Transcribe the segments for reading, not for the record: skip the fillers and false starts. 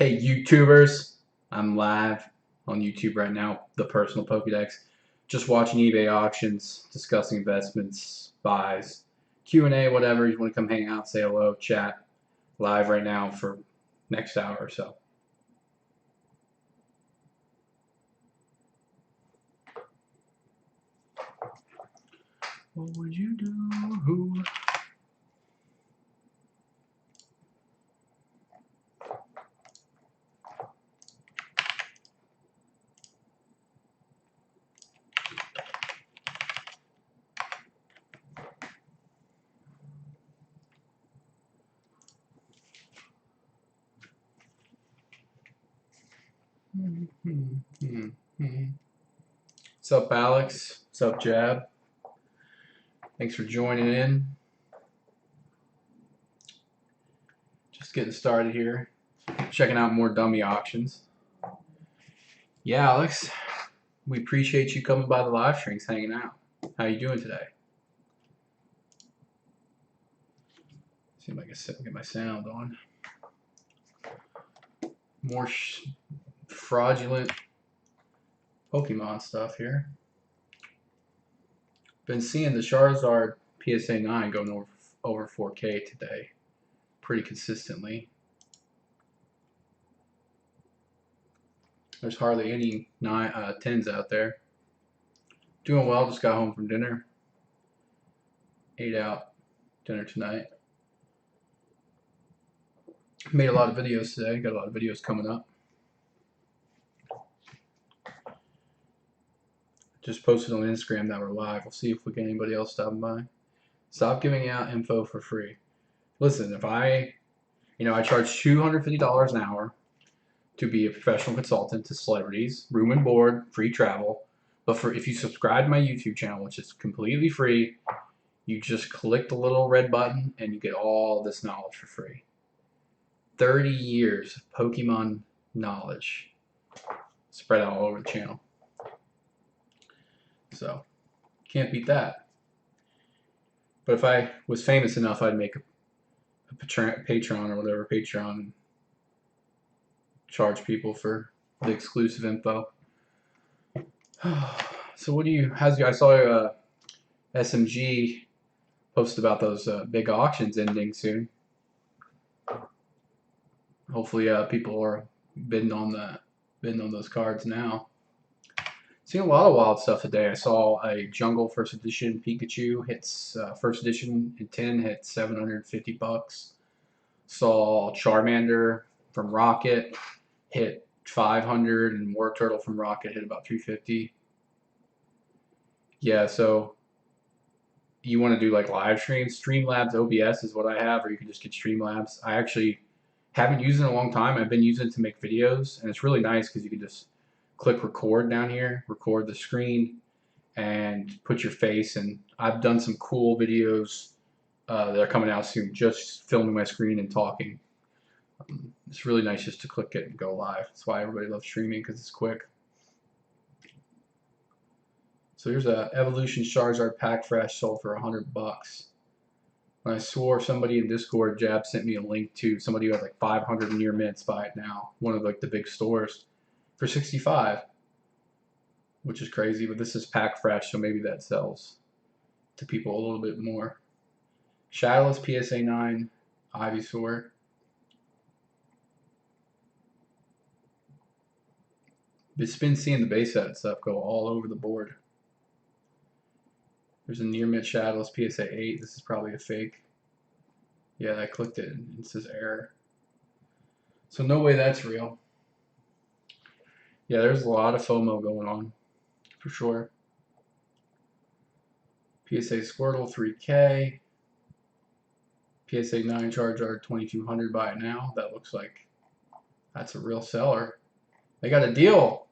Hey YouTubers, I'm live on YouTube right now, the personal Pokédex. Just watching eBay auctions, discussing investments, buys, Q&A, whatever. You want to come hang out, say hello, chat, live right now for next hour or so. What would you do? What's up, Alex? What's up, Jab? Thanks for joining in. Just getting started here. Checking out more dummy auctions. Yeah, Alex, we appreciate you coming by the live streams, hanging out. How you doing today? See if I can get my sound on. More fraudulent Pokemon stuff here. Been seeing the Charizard PSA 9 going over 4K today pretty consistently. There's hardly any 10s out there. Doing well, just got home from dinner. Ate out dinner tonight. Made a lot of videos today, got a lot of videos coming up. Just posted on Instagram that we're live. We'll see if we get anybody else stopping by. Stop giving out info for free. Listen, if I charge $250 an hour to be a professional consultant to celebrities, room and board, free travel. But if you subscribe to my YouTube channel, which is completely free, you just click the little red button and you get all this knowledge for free. 30 years of Pokemon knowledge spread out all over the channel. So, can't beat that. But if I was famous enough, I'd make a Patreon or whatever, Patreon, charge people for the exclusive info. So what do you, I saw SMG post about those big auctions ending soon. Hopefully people are bidding on those cards now. Seen a lot of wild stuff today. I saw a Jungle First Edition Pikachu hits First Edition in 10 hit $750. Saw Charmander from Rocket hit 500, and War Turtle from Rocket hit about 350. Yeah, so you want to do like live streams? Streamlabs OBS is what I have, or you can just get Streamlabs. I actually haven't used it in a long time. I've been using it to make videos, and it's really nice because you can just click record down here, record the screen, and put your face. And I've done some cool videos that are coming out soon, just filming my screen and talking. It's really nice just to click it and go live. That's why everybody loves streaming, because it's quick. So here's a Evolution Charizard Pack Fresh, sold for $100. And I swore somebody in Discord, Jab, sent me a link to somebody who had like 500 near mints buy it now, one of like the big stores, for 65, which is crazy. But this is Pack Fresh, so maybe that sells to people a little bit more. Shadowless PSA 9 Ivysaur. It's been seeing the base set stuff go all over the board. There's a near mint Shadowless PSA 8. This is probably a fake. Yeah, I clicked it and it says error. So no way that's real. Yeah, there's a lot of FOMO going on, for sure. PSA Squirtle 3K. PSA 9 Charizard 2200, buy it now. That looks like that's a real seller. They got a deal.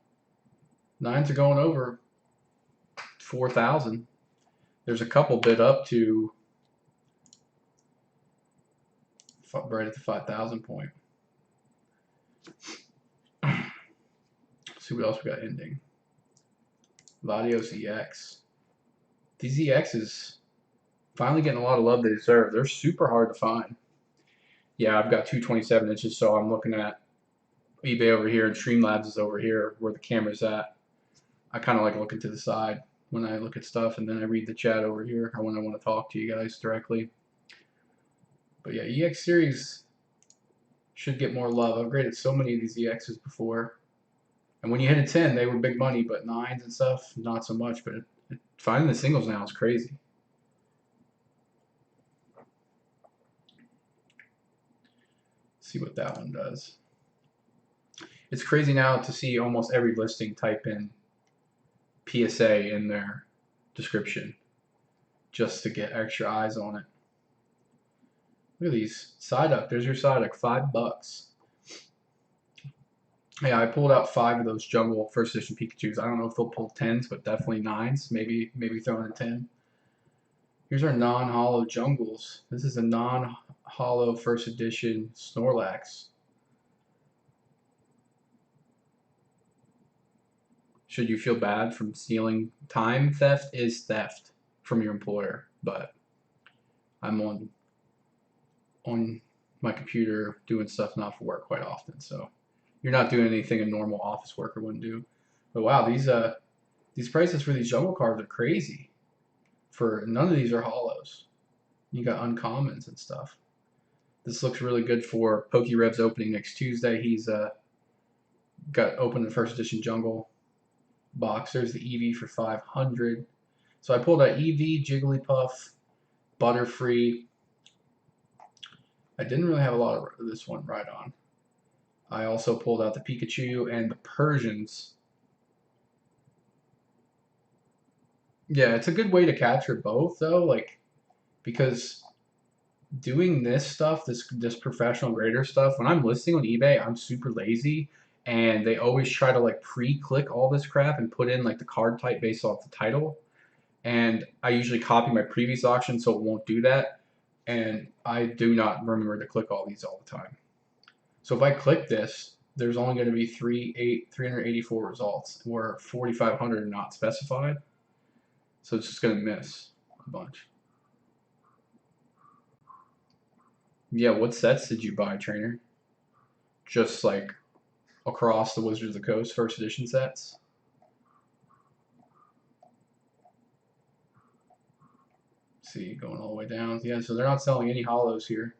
9s are going over 4,000. There's a couple bid up to right at the 5,000 point. Let's see what else we got ending. Latios EX. These EXs finally getting a lot of love they deserve. They're super hard to find. Yeah, I've got 227 inches, so I'm looking at eBay over here and Streamlabs is over here where the camera's at. I kind of like looking to the side when I look at stuff, and then I read the chat over here or when I want to talk to you guys directly. But yeah, EX series should get more love. I've graded so many of these EXs before, and when you hit a 10, they were big money, but 9s and stuff, not so much. But finding the singles now is crazy. See what that one does. It's crazy now to see almost every listing type in PSA in their description just to get extra eyes on it. Look at these. Psyduck. There's your Psyduck. $5. Yeah, I pulled out 5 of those jungle first edition Pikachus. I don't know if they'll pull 10s, but definitely 9s. Maybe throw in a 10. Here's our non-hollow jungles. This is a non-hollow first edition Snorlax. Should you feel bad from stealing? Time theft is theft from your employer, but I'm on my computer doing stuff not for work quite often, so you're not doing anything a normal office worker wouldn't do. But wow, these prices for these jungle cards are crazy. For none of these are hollows. You got uncommons and stuff. This looks really good for PokeRev's opening next Tuesday. He's got open the first edition jungle box. There's the EV for 500. So I pulled out EV, Jigglypuff, Butterfree. I didn't really have a lot of this one right on. I also pulled out the Pikachu and the Persians. Yeah, it's a good way to capture both though, like because doing this stuff, this professional grader stuff, when I'm listing on eBay, I'm super lazy and they always try to like pre-click all this crap and put in like the card type based off the title. And I usually copy my previous auction so it won't do that. And I do not remember to click all these all the time. So if I click this, there's only going to be 384 results, where 4,500 are not specified. So it's just going to miss a bunch. Yeah, what sets did you buy, trainer? Just like across the Wizards of the Coast first edition sets? See, going all the way down. Yeah, so they're not selling any hollows here.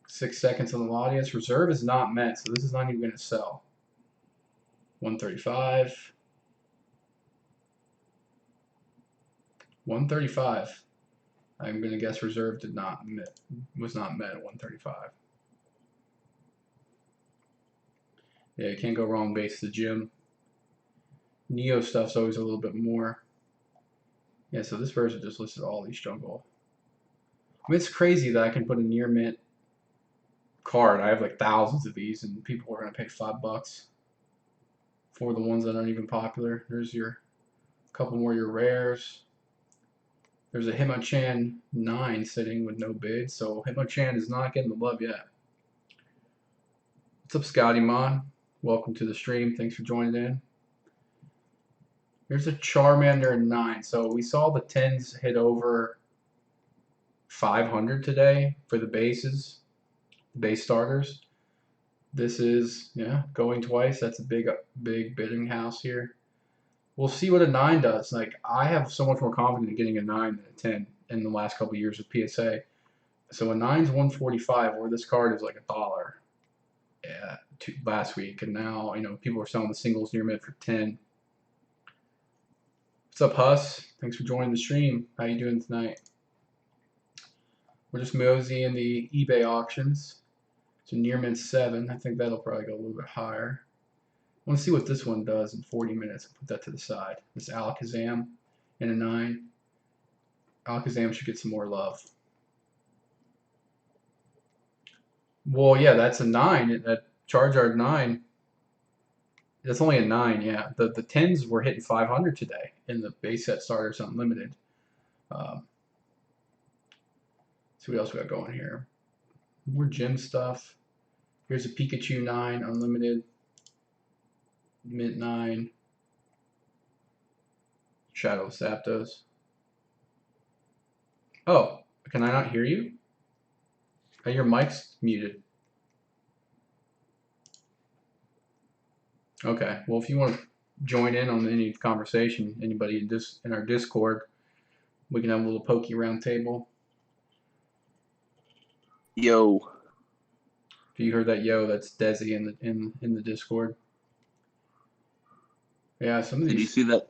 6 seconds on the audience. Reserve is not met, so this is not even going to sell. 135. 135. I'm going to guess reserve was not met at 135. Yeah, you can't go wrong base the gym. Neo stuff's always a little bit more. Yeah, so this version just listed all these jungle. I mean, it's crazy that I can put a near mint card. I have like thousands of these, and people are going to pay $5 for the ones that aren't even popular. There's your couple more your rares. There's a Hitmonchan 9 sitting with no bid, so Hitmonchan is not getting the love yet. What's up, Scotty Mon? Welcome to the stream. Thanks for joining in. Here's a Charmander 9. So we saw the 10s hit over 500 today for the bases, base starters. This is, yeah, going twice. That's a big bidding house here. We'll see what a 9 does. Like, I have so much more confidence in getting a 9 than a 10 in the last couple of years of PSA. So a 9's 145, where this card is like $1. Yeah, last week, and now people are selling the singles near mint for 10. What's up, Huss? Thanks for joining the stream. How you doing tonight? We're just moseying the eBay auctions. So near mint 7. I think that'll probably go a little bit higher. I want to see what this one does in 40 minutes. I'll put that to the side. This Alakazam in a 9. Alakazam should get some more love. Well, yeah, that's a 9. That Charizard 9. That's only a 9, yeah. The 10s were hitting 500 today in the base set starters unlimited. See what else we got going here. More gym stuff. Here's a Pikachu 9 unlimited. Mint 9. Shadow Zapdos. Oh, can I not hear you? Hey, your mic's muted. Okay. Well, if you want to join in on any conversation, anybody in our Discord, we can have a little pokey round table. Yo. If you heard that, yo, that's Desi in the Discord. Yeah, some of Did you these. see that?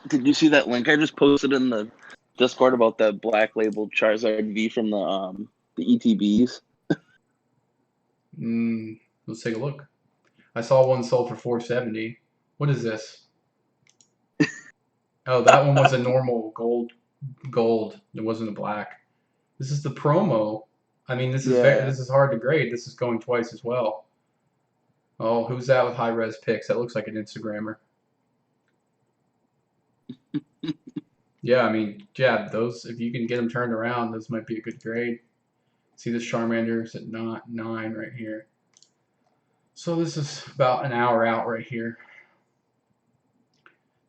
Did you see that link I just posted in the Discord about the black label Charizard V from the ETBs? Let's take a look. I saw one sold for 470. What is this? Oh, that one was a normal gold. It wasn't a black. This is the promo. I mean, this is hard to grade. This is going twice as well. Oh, who's that with high res pics? That looks like an Instagrammer. Yeah, I mean, yeah, those if you can get them turned around, those might be a good grade. See this Charmander's at 9 right here. So this is about an hour out right here.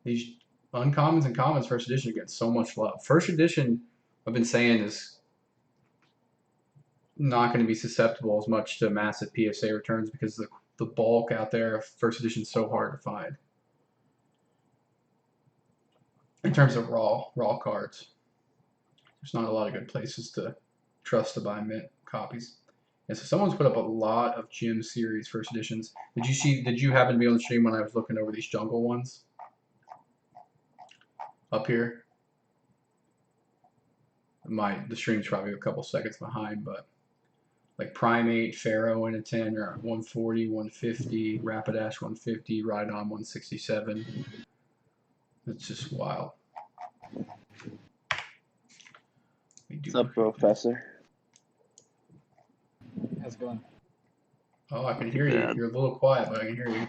These uncommons and commons first edition are getting so much love. First edition, I've been saying, is not going to be susceptible as much to massive PSA returns because the bulk out there of first edition is so hard to find. In terms of raw cards, there's not a lot of good places to trust to buy mint copies. And so someone's put up a lot of Gym Series first editions. Did you happen to be on the stream when I was looking over these jungle ones? Up here? The stream's probably a couple seconds behind, but like Primate, Pharaoh in a 10 are 140, 150, Rapidash 150, Rhydon 167. It's just wild. What's up, Professor? How's it going? Oh, I can hear you. You're a little quiet, but I can hear you.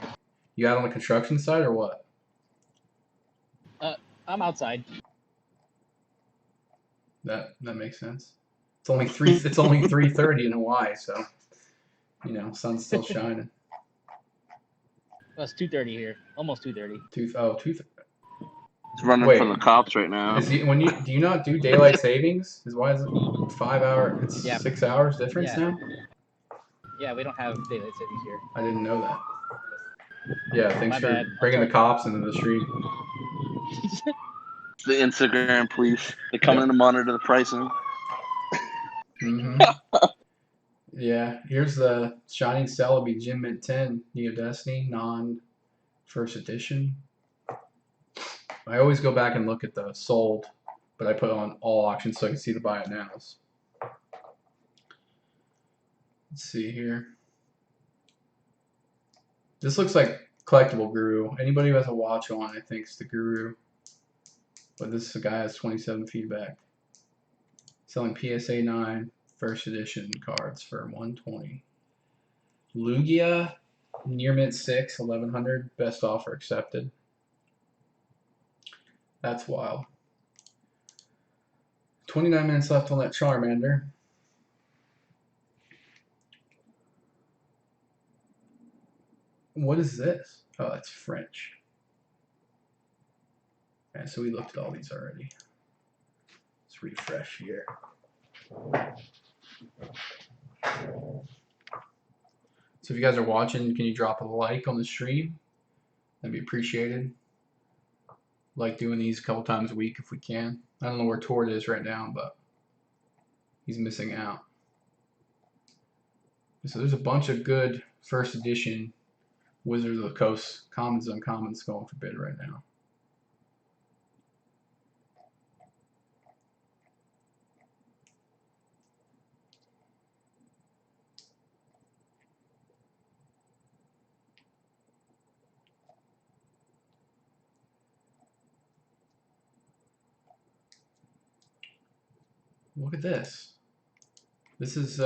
You out on the construction site or what? I'm outside. That makes sense. It's only 3:30 in Hawaii, so you know, sun's still shining. Well, it's 2:30 here, almost 2:30. It's running from the cops right now. Do you not do daylight savings? Why is it 5 hour? It's 6 hours difference now. Yeah, we don't have daylight savings here. I didn't know that. Yeah, thanks My for bad. bringing the cops into the street. The Instagram police. They're coming in to monitor the pricing. Yeah, here's the Shining Celebi Gym Mint 10 Neo Destiny non-first edition. I always go back and look at the sold, but I put on all auctions so I can see the buy it nows. Let's see here. This looks like Collectible Guru. Anybody who has a watch on, I think, is the Guru. But this guy has 27 feedback. Selling PSA 9 first edition cards for 120. Lugia, near mint 6, 1100. Best offer accepted. That's wild. 29 minutes left on that Charmander. What is this? Oh, it's French. Okay, so we looked at all these already. Let's refresh here. So if you guys are watching, can you drop a like on the stream? That'd be appreciated. Like doing these a couple times a week if we can. I don't know where Tord is right now, but he's missing out. So there's a bunch of good first edition Wizards of the Coast commons and uncommons going for bid right now. Look at this. This is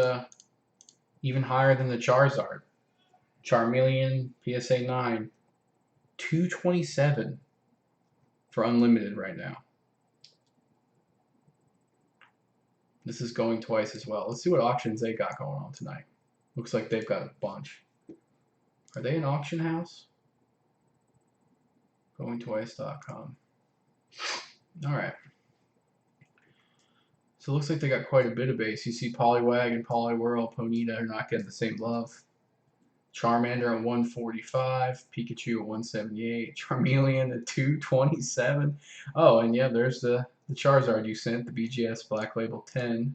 even higher than the Charizard. Charmeleon PSA 9. 227 for unlimited right now. This is going twice as well. Let's see what auctions they got going on tonight. Looks like they've got a bunch. Are they an auction house? Goingtwice.com. All right. So it looks like they got quite a bit of base. You see Poliwag and Poliwhirl, Ponyta are not getting the same love. Charmander at 145, Pikachu at 178, Charmeleon at 227. Oh, and yeah, there's the Charizard you sent, the BGS Black Label 10.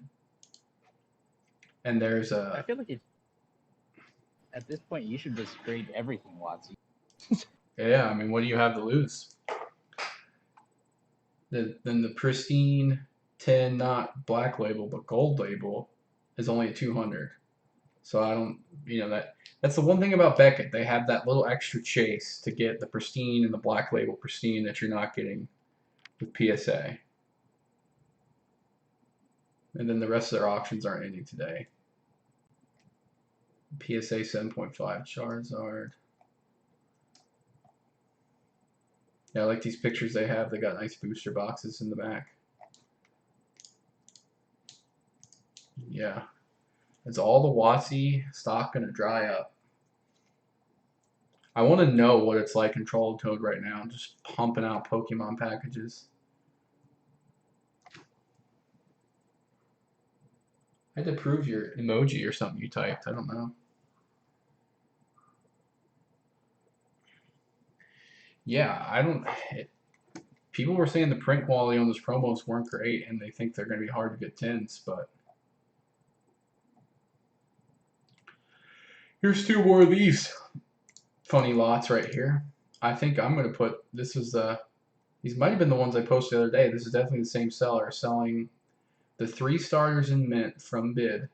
And there's I feel like at this point you should just grade everything, Watsy. yeah, I mean, what do you have to lose? Then the pristine 10, not Black Label, but Gold Label, is only at 200. So I don't, that's the one thing about Beckett. They have that little extra chase to get the pristine and the Black Label pristine that you're not getting with PSA. And then the rest of their auctions aren't ending today. PSA 7.5 Charizard. Yeah, I like these pictures they have. They got nice booster boxes in the back. Yeah. Is all the WotC stock going to dry up? I want to know what it's like in Troll Toad right now. Just pumping out Pokemon packages. I had to prove your emoji or something you typed. I don't know. Yeah, I don't. People were saying the print quality on those promos weren't great, and they think they're going to be hard to get tins, but here's two more of these funny lots right here. I think I'm going to put, these might have been the ones I posted the other day. This is definitely the same seller selling the 3 starters in mint from bid,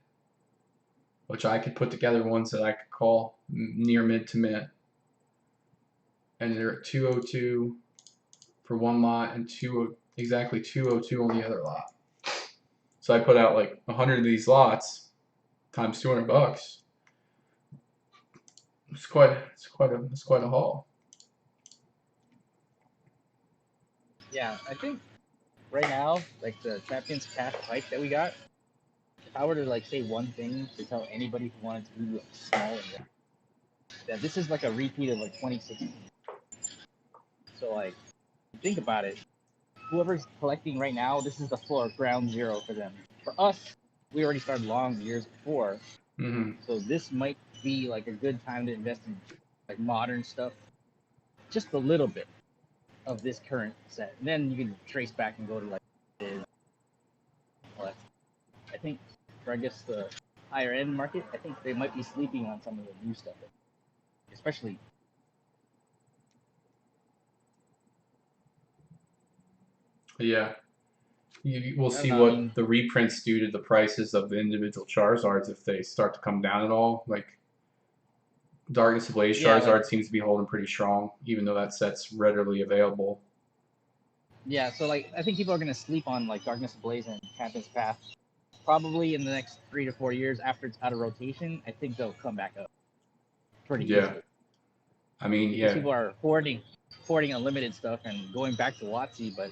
which I could put together ones that I could call near mid to mint. And they're at 202 for one lot and exactly 202 on the other lot. So I put out like 100 of these lots times $200. It's quite a haul. Yeah, I think right now, like the Champions Cash Pike that we got, if I were to like say one thing to tell anybody who wanted to do like small and that this is like a repeat of like 2016. So like think about it. Whoever's collecting right now, this is the floor ground zero for them. For us, we already started long years before. So this might be like a good time to invest in like modern stuff. Just a little bit of this current set. And then you can trace back and go to like but I think for I guess the higher end market, I think they might be sleeping on some of the new stuff. Especially Yeah. We'll I don't see know, I what mean the reprints do to the prices of the individual Charizards if they start to come down at all. Like Darkness Ablaze yeah, Charizard like seems to be holding pretty strong, even though that set's readily available. yeah, so like I think people are gonna sleep on like Darkness Ablaze and Champions Path. Probably in the next 3 to 4 years after it's out of rotation, I think they'll come back up pretty Yeah. easily. I mean, Because yeah. people are hoarding unlimited stuff and going back to WotC, but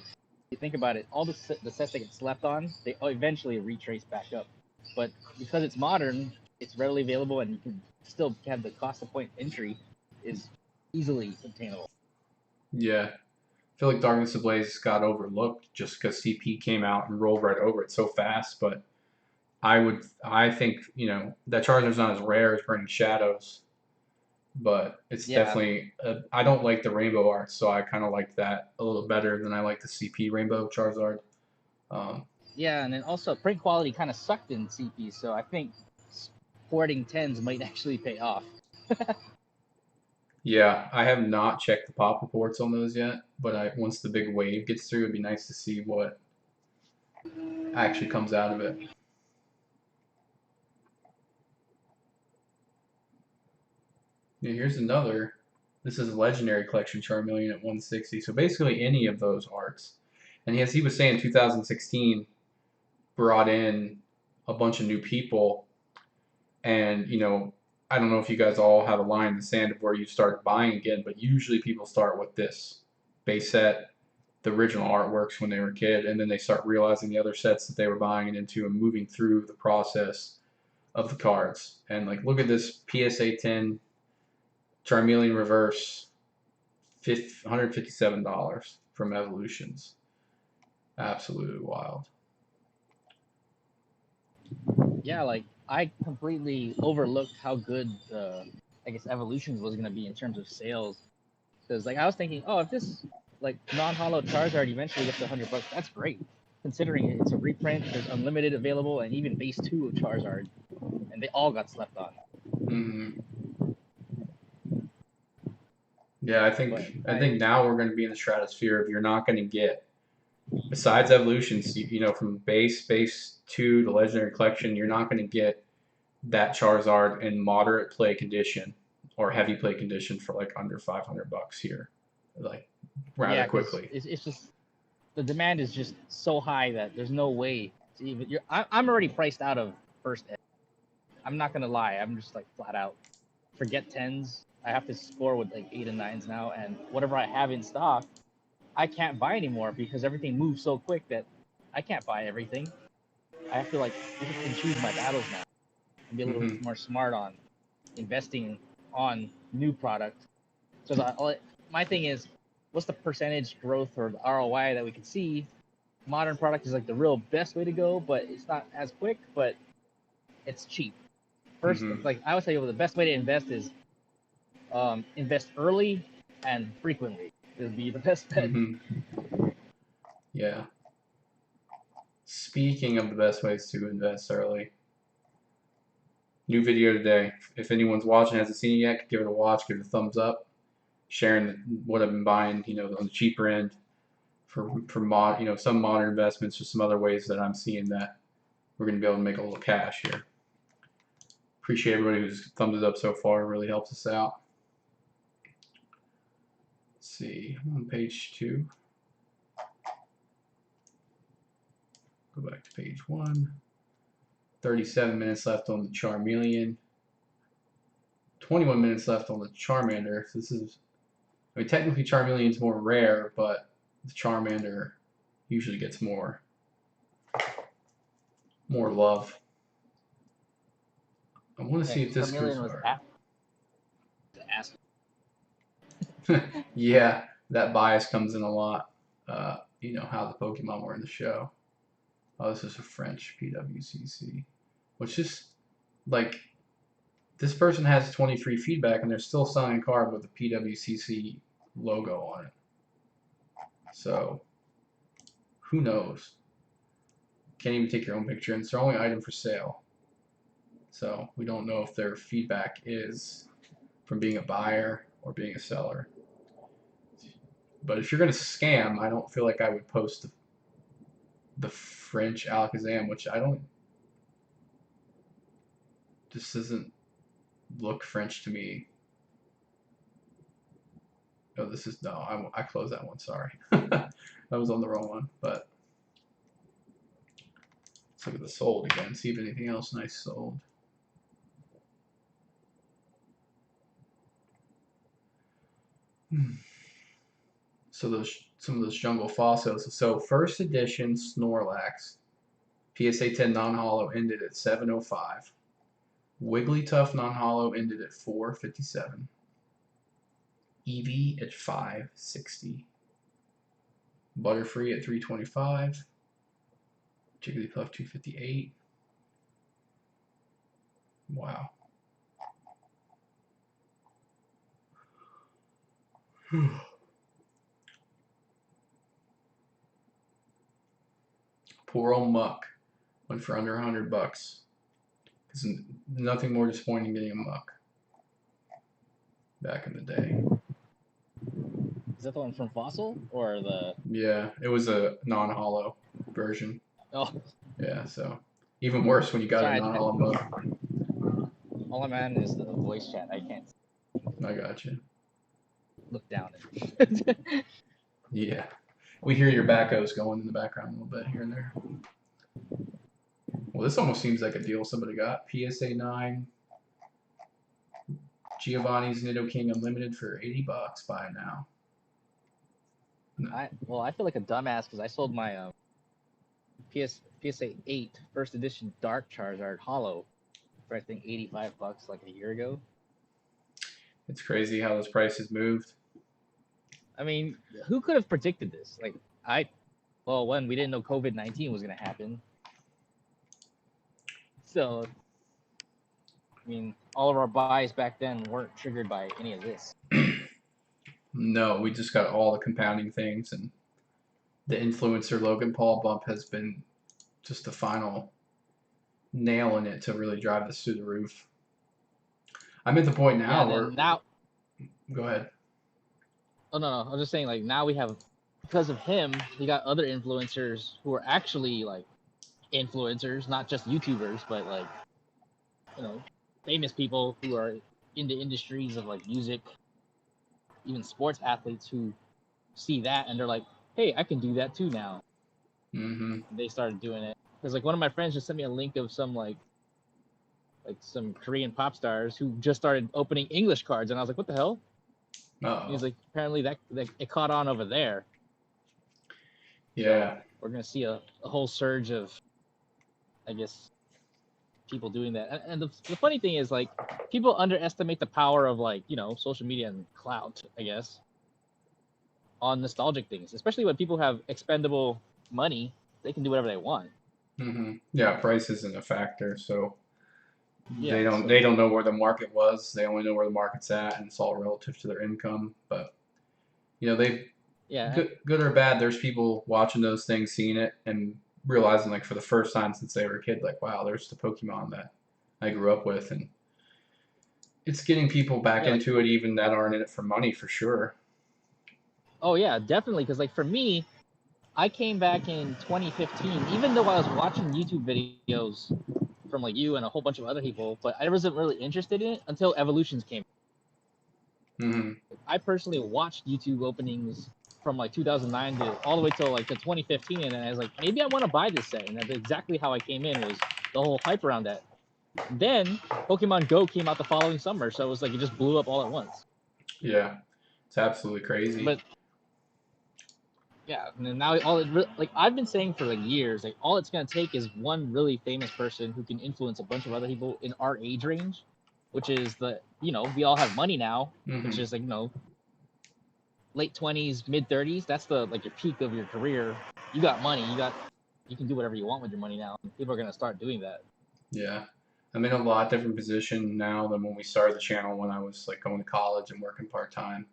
you think about it, all the sets that get slept on, they eventually retrace back up. But because it's modern, it's readily available, and you can still have the cost of point entry is easily obtainable. Yeah. I feel like Darkness Ablaze got overlooked just because CP came out and rolled right over it so fast, but I think, that Charizard's not as rare as Burning Shadows, but it's Yeah, definitely, I don't like the rainbow art, so I kind of like that a little better than I like the CP rainbow Charizard. yeah, and then also print quality kind of sucked in CP, so I think hoarding tens might actually pay off. Yeah, I have not checked the pop reports on those yet, but once the big wave gets through, it'd be nice to see what actually comes out of it. Yeah, here's another. This is a Legendary Collection Charmeleon at 160. So basically any of those arts. And as he was saying, 2016 brought in a bunch of new people. And, I don't know if you guys all have a line in the sand of where you start buying again, but usually people start with this base set, the original artworks when they were a kid, and then they start realizing the other sets that they were buying into and moving through the process of the cards. And like, look at this PSA 10 Charmeleon Reverse, $157 from Evolutions. Absolutely wild. Yeah, like I completely overlooked how good I guess Evolutions was gonna be in terms of sales. Because like I was thinking, oh, if this like non-hollow Charizard eventually gets to $100, that's great. Considering it's a reprint, there's unlimited available, and even base 2 of Charizard, and they all got slept on. Hmm. Yeah, I But think now we're going to be in the stratosphere of you're not going to get, besides evolutions, from base 2 to legendary collection, you're not going to get that Charizard in moderate play condition or heavy play condition for like under $500 here, like rather yeah, because quickly. it's just the demand is just so high that there's no way to even. I'm already priced out of first ed. I'm not gonna lie. I'm just like flat out forget tens. I have to score with like 8 and 9s now, and whatever I have in stock, I can't buy anymore because everything moves so quick that I can't buy everything. I have to like pick and choose my battles now and be a little Hmm. bit more smart on investing on new product. Because my thing is, what's the percentage growth or the ROI that we can see? Modern product is like the real best way to go, but it's not as quick, but it's cheap. First, Hmm. like I would say, the best way to invest is invest early and frequently. It would be the best bet. Hmm. Yeah. Speaking of the best ways to invest early, new video today. If anyone's watching hasn't seen it yet, give it a watch, give it a thumbs up. Sharing what I've been buying, on the cheaper end for some modern investments, or some other ways that I'm seeing that we're going to be able to make a little cash here. Appreciate everybody who's thumbs it up so far. It really helps us out. Let's see, I'm on page 2. Go back to page 1. 37 minutes left on the Charmeleon. 21 minutes left on the Charmander. So technically Charmeleon's more rare, but the Charmander usually gets more love. I want to Yeah, see if because this goes Charmeleon was hard. asked. Yeah, that bias comes in a lot. How the Pokemon were in the show. Oh, this is a French PWCC, which is like this person has 23 feedback and they're still selling a card with the PWCC logo on it. So who knows? Can't even take your own picture, and it's their only item for sale. So we don't know if their feedback is from being a buyer or being a seller. But if you're going to scam, I don't feel like I would post the French Alakazam, which I don't. This doesn't look French to me. Oh, this is no. I closed that one. Sorry, I was on the wrong one. But let's look at the sold again. See if anything else nice sold. So some of those jungle fossils. So first edition Snorlax, PSA 10 non-hollow ended at 705. Wigglytuff non-hollow ended at 457. Eevee at 560. Butterfree at 325. Jigglypuff 258. Wow. Poor old Muck went for under $100. Because nothing more disappointing than getting a Muck back in the day. Is that the one from Fossil or the? Yeah, it was a non-hollow version. Oh, Yeah, so even worse when you got a sorry. non-hollow Muck. All I'm on is the voice chat. I can't I got you. look down. Yeah. We hear your backos going in the background a little bit here and there. Well, this almost seems like a deal somebody got. PSA 9. Giovanni's Nidoking Unlimited for $80. Buy now. I feel like a dumbass because I sold my PSA 8 first edition Dark Charizard Hollow for I think $85 like a year ago. It's crazy how those prices moved. I mean, who could have predicted this? Well, when we didn't know COVID-19 was gonna happen. So, I mean, all of our buys back then weren't triggered by any of this. No, we just got all the compounding things, and the influencer Logan Paul bump has been just the final nail in it to really drive this through the roof. I'm at the point Yeah, now and where then now, go ahead. oh no, I was just saying, like now we have, because of him, we got other influencers who are actually like influencers, not just YouTubers, but like famous people who are in the industries of like music, even sports athletes who see that and they're like, hey, I can do that too now. Mm-hmm. And they started doing it because like one of my friends just sent me a link of some like some Korean pop stars who just started opening English cards, and I was like, what the hell? Uh-oh. He's like, apparently that it caught on over there. Yeah. So we're gonna see a whole surge of, I guess, people doing that. And the funny thing is, like, people underestimate the power of like social media and clout, I guess, on nostalgic things, especially when people have expendable money. They can do whatever they want. Mm-hmm. Yeah, price isn't a factor, so Yeah. they don't know where the market was. They only know where the market's at, and it's all relative to their income. But they Yeah. good or bad, there's people watching those things, seeing it, and realizing like for the first time since they were a kid, like wow, there's the Pokemon that I grew up with, and it's getting people back Yeah. Like, into it, even that aren't in it for money, for sure. oh yeah, definitely. Because like for me, I came back in 2015, even though I was watching YouTube videos from like you and a whole bunch of other people, but I wasn't really interested in it until Evolutions came. Mm-hmm. I personally watched YouTube openings from like 2009 to all the way till like to 2015, and then I was like, maybe I want to buy this set, and that's exactly how I came in, was the whole hype around that. Then Pokemon Go came out the following summer, so it was like it just blew up all at once. Yeah, it's absolutely crazy. But yeah, and then now like I've been saying for like years, like all it's gonna take is one really famous person who can influence a bunch of other people in our age range, which is we all have money now, which Mm-hmm. is like late 20s, mid 30s. That's the like your peak of your career. You got money, you can do whatever you want with your money now. And people are gonna start doing that. Yeah. I'm in a lot different position now than when we started the channel when I was like going to college and working part time.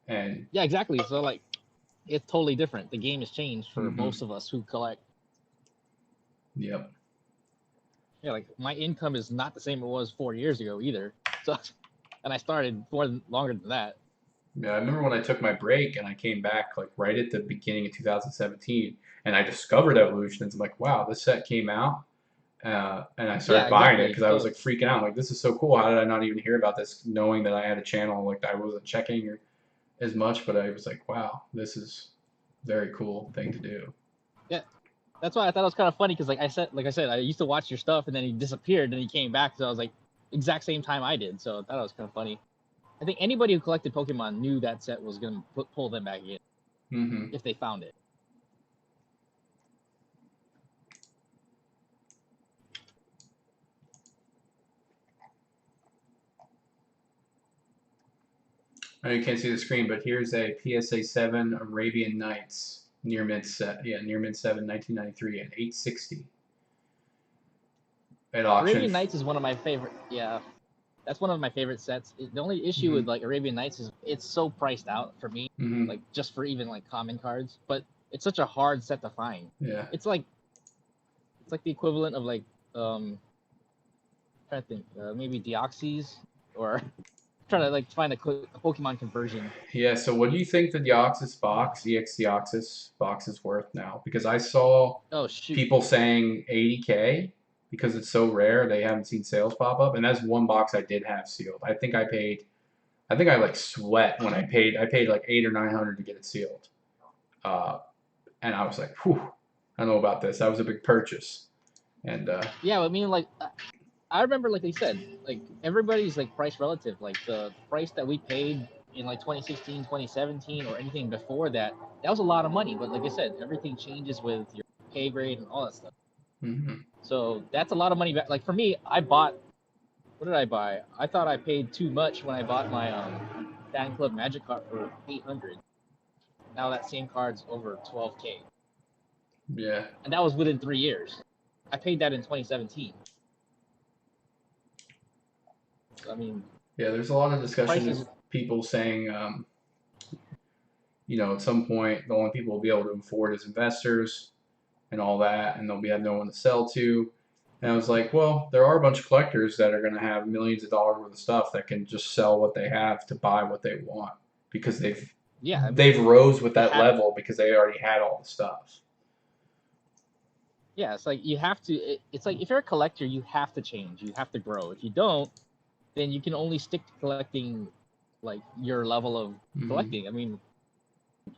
And Yeah, exactly. So like it's totally different. The game has changed for mm-hmm. most of us who collect. Yep. Yeah, like my income is not the same it was 4 years ago either. So, and I started longer than that. Yeah, I remember when I took my break and I came back like right at the beginning of 2017 and I discovered Evolution and I'm like, wow, this set came out. And I Yeah, started buying it exactly. because I was So like freaking out. Like, this is so cool. How did I not even hear about this knowing that I had a channel? Like, I wasn't checking as much, but I was like, wow, this is a very cool thing to do. yeah, that's why I thought it was kind of funny because like I said, I used to watch your stuff and then he disappeared and he came back. So I was like, exact same time I did. So I thought it was kind of funny. I think anybody who collected Pokemon knew that set was gonna pull them back in Mm-hmm. if they found it. I know you can't see the screen, but here's a PSA 7 Arabian Nights near mid set. Yeah, near mid 7, 1993 at 860 at auction. Arabian Nights is one of my favorite. Yeah, that's one of my favorite sets. The only issue Mm-hmm. with like Arabian Nights is it's so priced out for me, Mm-hmm. like just for even like common cards. But it's such a hard set to find. Yeah. It's like the equivalent of like trying to think maybe Deoxys or trying to like find a Pokemon conversion. Yeah, so what do you think the Deoxys box, EX Deoxys box is worth now? Because I saw Oh shoot! people saying 80K because it's so rare they haven't seen sales pop up, and that's one box I did have sealed. I think I like sweat when I paid like 800 or 900 to get it sealed. And I was like, whew, I don't know about this. That was a big purchase. And Yeah, I mean like I remember like they said like everybody's like price relative. Like the price that we paid in like 2016, 2017, or anything before that, that was a lot of money. But like I said, everything changes with your pay grade and all that stuff. mm-hmm. So that's a lot of money back. Like for me, I bought. What did I buy? I thought I paid too much when I bought my fan club magic card for 800. Now that same card's over 12K, Yeah. and that was within 3 years. I paid that in 2017. I mean, Yeah, there's a lot of discussion prices. of people saying, at some point the only people will be able to afford is investors and all that, and they'll have no one to sell to. And I was like, well, there are a bunch of collectors that are going to have millions of dollars worth of stuff that can just sell what they have to buy what they want because Yeah, I mean, they've rose with you that have. level because they already had all the stuff. Yeah, it's like you have to. It's like if you're a collector, you have to change. You have to grow. If you don't, then you can only stick to collecting, like your level of Hmm. collecting. I mean,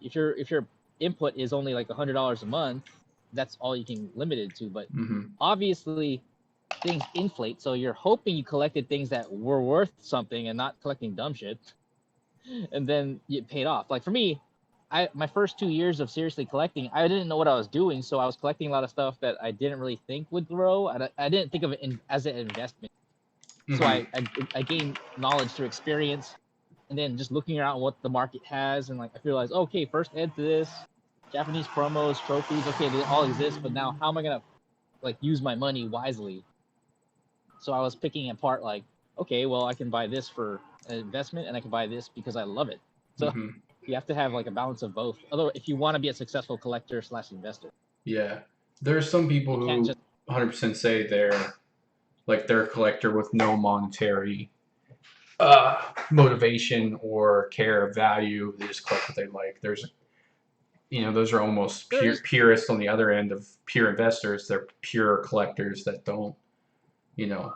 if your input is only like $100 a month, that's all you can limit it to. But Hmm. obviously, things inflate, so you're hoping you collected things that were worth something and not collecting dumb shit, and then it paid off. Like for me, my first 2 years of seriously collecting, I didn't know what I was doing, so I was collecting a lot of stuff that I didn't really think would grow. I didn't think of it as an investment. So Hmm. I gained knowledge through experience, and then just looking around what the market has, and like I realized, okay, first ed to this, Japanese promos, trophies, okay, they all exist, but now how am I gonna like use my money wisely? So I was picking apart like, okay, well I can buy this for an investment, and I can buy this because I love it. So Hmm. you have to have like a balance of both. Although if you want to be a successful collector slash investor, Yeah, there's some people you can't who just 100% say they're a collector with no monetary motivation or care of value. They just collect what they like. Those are almost there is. purists on the other end of pure investors. They're pure collectors that don't, you know,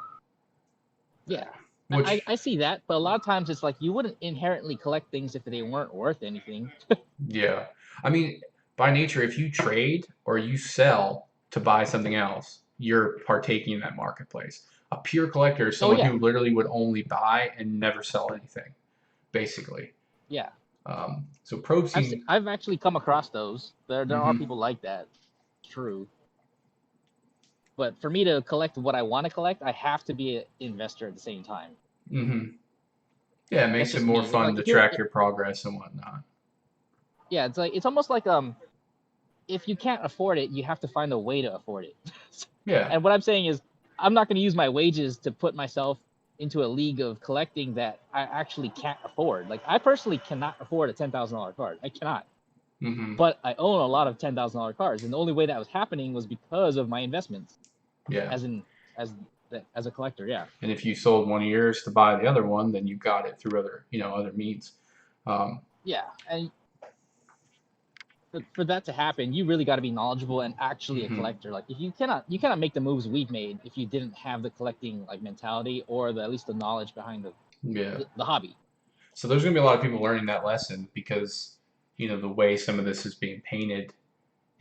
Yeah, which, I see that, but a lot of times it's like you wouldn't inherently collect things if they weren't worth anything. yeah. I mean, by nature, if you trade or you sell to buy something else, you're partaking in that marketplace. A pure collector is Oh someone yeah, who literally would only buy and never sell anything, basically. yeah. So protein. I've actually come across those. There are Hmm. people like that. True. But for me to collect what I want to collect, I have to be an investor at the same time. Hmm. Yeah, it That's makes it just more me. It's fun like to if you're, track your progress and whatnot. yeah, it's like it's almost like if you can't afford it, you have to find a way to afford it. Yeah. And what I'm saying is, I'm not going to use my wages to put myself into a league of collecting that I actually can't afford. Like I personally cannot afford a $10,000 card. I cannot. Hmm. But I own a lot of $10,000 cards, and the only way that was happening was because of my investments, Yeah. as in as as a collector. Yeah, And if you sold one of yours to buy the other one, then you got it through other means. Um, yeah, and for that to happen, you really got to be knowledgeable and actually a hmm. collector. Like if you cannot make the moves we've made if you didn't have the collecting like mentality or at least the knowledge behind Yeah. the hobby. So there's going to be a lot of people learning that lesson because, the way some of this is being painted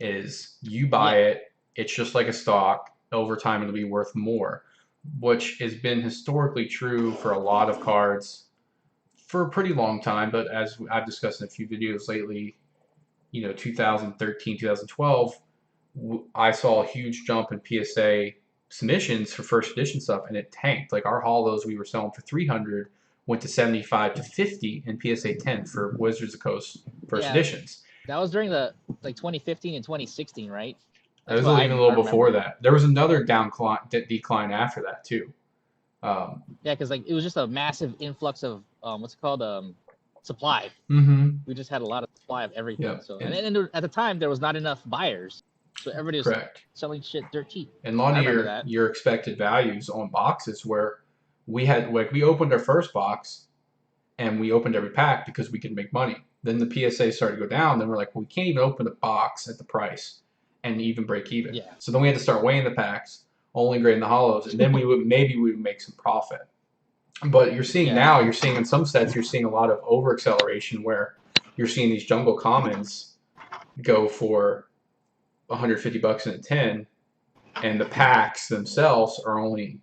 is you buy Yeah, it, it's just like a stock. Over time, it'll be worth more, which has been historically true for a lot of cards for a pretty long time. But as I've discussed in a few videos lately, 2013, 2012, I saw a huge jump in PSA submissions for first edition stuff, and it tanked. Like our hollows we were selling for 300 went to 75 to 50 in PSA 10 for Wizards of the Coast first yeah, editions. that was during the like 2015 and 2016, right? It That's was what even a I little before remember. that. There was another decline after that too. Um, Yeah, because like it was just a massive influx of what's it called supply. mm-hmm. We just had a lot of supply of everything. Yep. So and at the time there was not enough buyers, so everybody was Correct. selling shit dirt cheap. And a lot I of remember your that. your expected values on boxes where we opened our first box and we opened every pack because we could make money. Then the PSA started to go down. Then we're like, well, we can't even open the box at the price and even break even. Yeah, So then we had to start weighing the packs, only grading the hollows, and then we would make some profit. But yeah, you're seeing in some sets, you're seeing a lot of over acceleration where you're seeing these jungle commons go for 150 bucks in a 10, and the packs themselves are only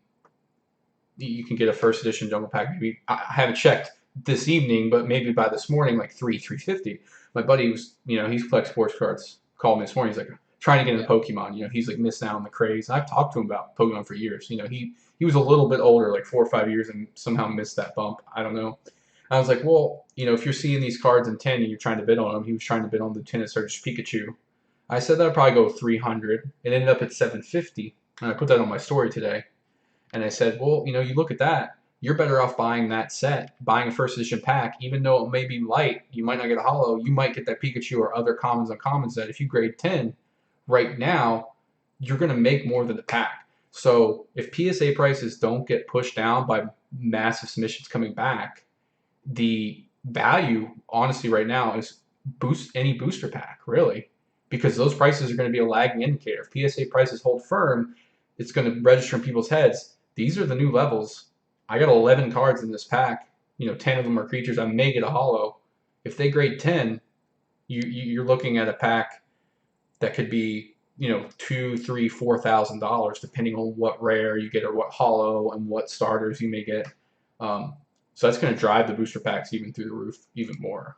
you can get a first edition jungle pack. Maybe I haven't checked this evening, but maybe by this morning, like 350. My buddy was, he's collects sports cards. Called me this morning. He's like trying to get into yeah, Pokemon. He's like missing out on the craze. And I've talked to him about Pokemon for years. He was a little bit older, like 4 or 5 years, and somehow missed that bump. I don't know. I was like, well, if you're seeing these cards in 10 and you're trying to bid on them, he was trying to bid on the Lieutenant Surge Pikachu. I said that'd probably go 300. It ended up at 750, and I put that on my story today. And I said, well, you look at that. you're better off buying that set, buying a first edition pack, even though it may be light, you might not get a holo, you might get that Pikachu or other commons on commons that if you grade 10 right now, you're going to make more than the pack. So if PSA prices don't get pushed down by massive submissions coming back, the value, honestly, right now is boost any booster pack, really, because those prices are going to be a lagging indicator. If PSA prices hold firm, it's going to register in people's heads. These are the new levels. I got 11 cards in this pack. 10 of them are creatures. I may get a holo. If they grade 10, you're looking at a pack that could be $2, $3, $4,000 depending on what rare you get or what holo and what starters you may get. So that's going to drive the booster packs even through the roof even more.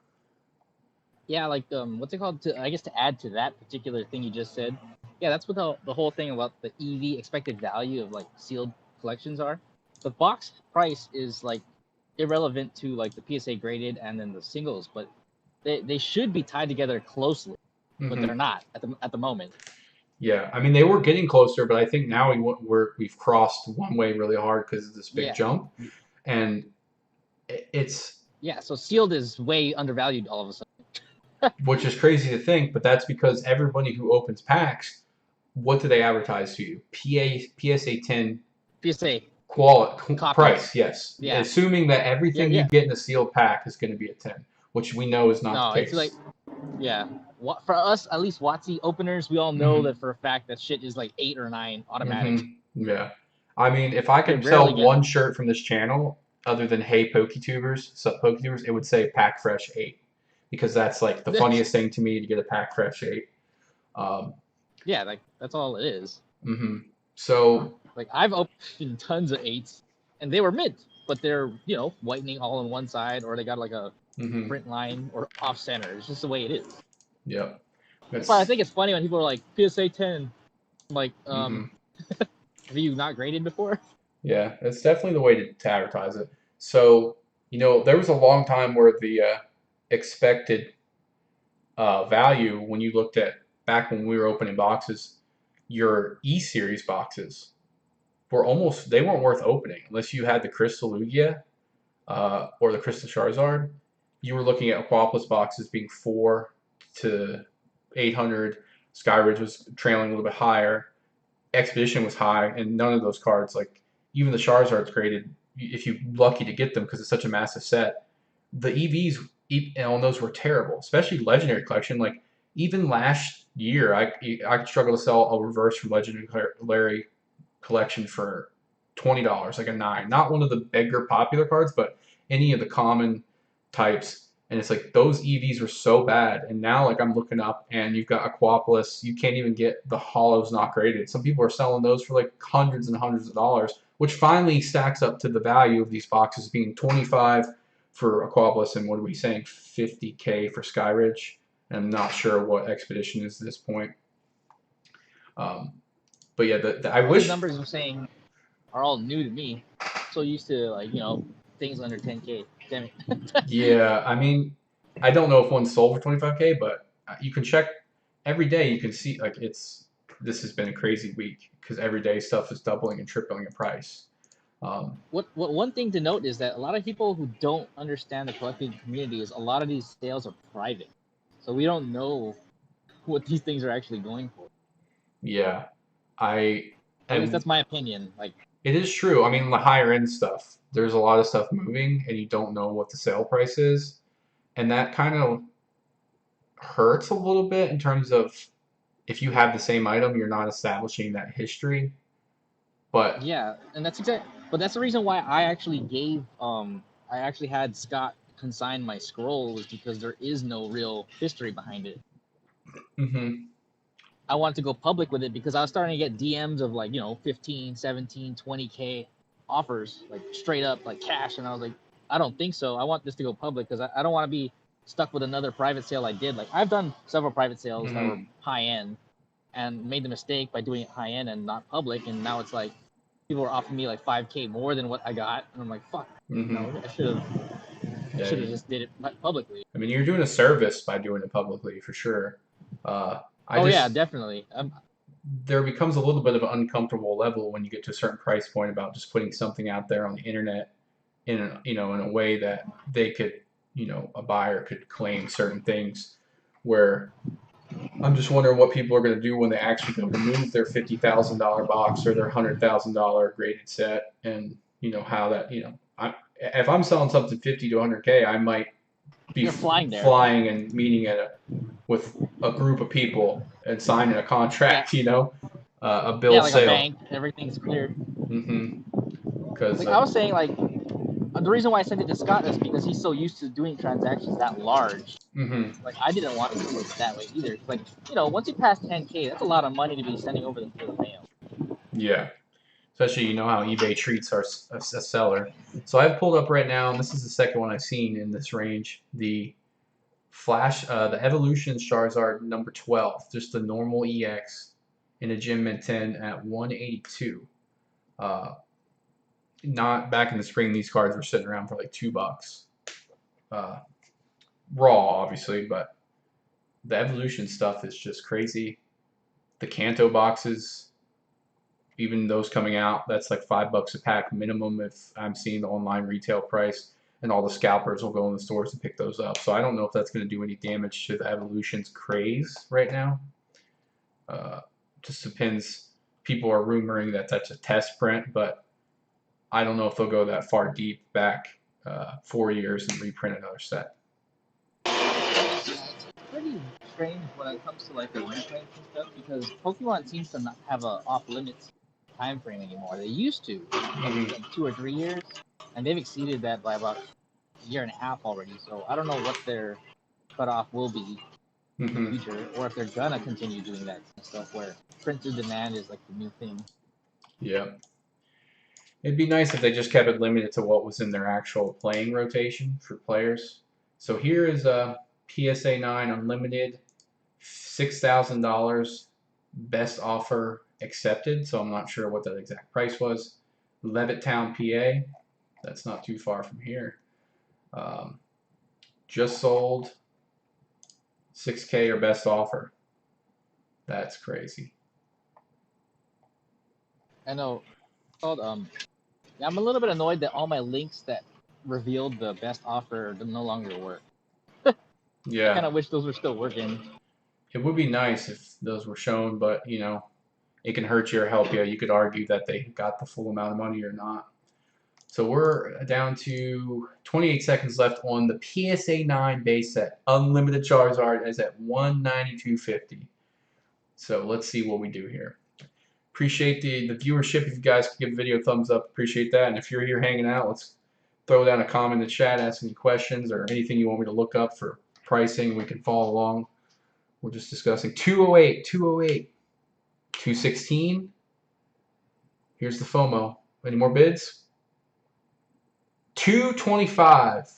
Yeah, like what's it called? I guess to add to that particular thing you just said, yeah, that's what the whole thing about the EV expected value of like sealed collections are. The box price is like irrelevant to like the PSA graded and then the singles, but they should be tied together closely, but they're not at the moment. Yeah, I mean they were getting closer, but I think now we've crossed one way really hard because of this big jump, and it's so sealed is way undervalued all of a sudden. Which is crazy to think, but that's because everybody who opens packs, what do they advertise to you? PSA 10 PSA price, yes. Yeah. Assuming that everything you get in a sealed pack is going to be a 10, which we know is not the case. It's like, for us, at least WotC openers, we all know that for a fact that shit is like 8 or 9 automatic. Yeah. I mean, if I could sell one shirt from this channel, other than Hey PokeTubers, it would say Pack Fresh 8. Because that's like the funniest thing to me to get a Pack Fresh 8. Like that's all it is. So like I've opened tons of 8s, and they were mint, but they're whitening all on one side, or they got like a print line or off center. It's just the way it is. Yep. But I think it's funny when people are like PSA 10. I'm like, have you not graded before? Yeah, it's definitely the way to advertise it. So there was a long time where the expected value when you looked at back when we were opening boxes, your E-Series boxes they weren't worth opening unless you had the Crystal Lugia or the Crystal Charizard. You were looking at Aquapolis boxes being 4 to 800. Skyridge was trailing a little bit higher. Expedition was high, and none of those cards, like even the Charizard's graded, if you're lucky to get them because it's such a massive set. The EVs on those were terrible, especially Legendary Collection. Like even last year, I could struggle to sell a reverse from Legendary Collection for $20, like a 9. Not one of the bigger popular cards, but any of the common types. And it's like those EVs were so bad. And now like I'm looking up and you've got Aquapolis. You can't even get the holos not graded. Some people are selling those for like hundreds and hundreds of dollars, which finally stacks up to the value of these boxes being 25 for Aquapolis and what are we saying, 50K for Skyridge. And I'm not sure what Expedition is at this point. But yeah, I wish the numbers you're saying are all new to me. So used to like things under 10K. Damn it. Yeah, I mean, I don't know if one's sold for 25K, but you can check every day. You can see like this has been a crazy week because every day stuff is doubling and tripling in price. What one thing to note is that a lot of people who don't understand the collecting community is a lot of these sales are private, so we don't know what these things are actually going for. Yeah, at least that's my opinion. Like it is true. I mean, the higher end stuff, there's a lot of stuff moving, and you don't know what the sale price is, and that kind of hurts a little bit in terms of if you have the same item, you're not establishing that history. But yeah, and that's exactly. But that's the reason why I actually I actually had Scott consign my scroll, was because there is no real history behind it. I wanted to go public with it because I was starting to get DMs of like 15, 17, 20K offers, like straight up like cash, and I was like, I don't think so. I want this to go public because I don't want to be stuck with another private sale I did. Like I've done several private sales that were high end and made the mistake by doing it high end and not public, and now it's like people are offering me like 5K more than what I got, and I'm like, fuck, I should have just did it publicly. I mean, you're doing a service by doing it publicly for sure. Yeah, definitely. There becomes a little bit of an uncomfortable level when you get to a certain price point about just putting something out there on the internet in a, in a way that they could, a buyer could claim certain things. Where I'm just wondering what people are going to do when they actually go to move their $50,000 box or their $100,000 graded set, and how that if I'm selling something 50 to 100K, I might be You're flying there. flying and meeting with a group of people and signing a contract, a bill Yeah, of like a sale. bank, everything's cleared. Because Like I was saying, like the reason why I sent it to Scott is because he's so used to doing transactions that large. Like I didn't want to do it that way either. Like once you pass 10K, that's a lot of money to be sending over for the mail. yeah, especially how eBay treats a seller. So I've pulled up right now, and this is the second one I've seen in this range. The the Evolution Charizard number 12, just the normal EX in a Gem Mint 10 at 182. Not back in the spring, these cards were sitting around for like $2. Uh, Raw, obviously, but the Evolution stuff is just crazy. The Kanto boxes, even those coming out, that's like $5 a pack minimum if I'm seeing the online retail price. And all the scalpers will go in the stores to pick those up. So I don't know if that's going to do any damage to the Evolution's craze right now. Just depends. People are rumoring that that's a test print, but I don't know if they'll go that far deep back 4 years and reprint another set. Yeah, it's pretty strange when it comes to like the reprints and stuff because Pokemon seems to not have a off limits time frame anymore. They used to, like 2 or 3 years, and they've exceeded that by about a year and a half already. So I don't know what their cutoff will be in the future, or if they're gonna continue doing that stuff where print to demand is like the new thing. Yeah. It'd be nice if they just kept it limited to what was in their actual playing rotation for players. So here is a PSA 9 Unlimited, $6,000, best offer accepted. So I'm not sure what that exact price was. Levittown, PA. That's not too far from here. Just sold 6K or best offer. That's crazy. I know. Called I'm a little bit annoyed that all my links that revealed the best offer no longer work. Yeah. I kind of wish those were still working. It would be nice if those were shown, but it can hurt you or help you. You could argue that they got the full amount of money or not. So we're down to 28 seconds left on the PSA 9 base set. Unlimited Charizard is at 192.50. So let's see what we do here. Appreciate the viewership. If you guys could give the video a thumbs up, appreciate that. And if you're here hanging out, let's throw down a comment in the chat, ask any questions or anything you want me to look up for pricing. We can follow along. We're just discussing 208, 208, 216. Here's the FOMO. Any more bids? 225.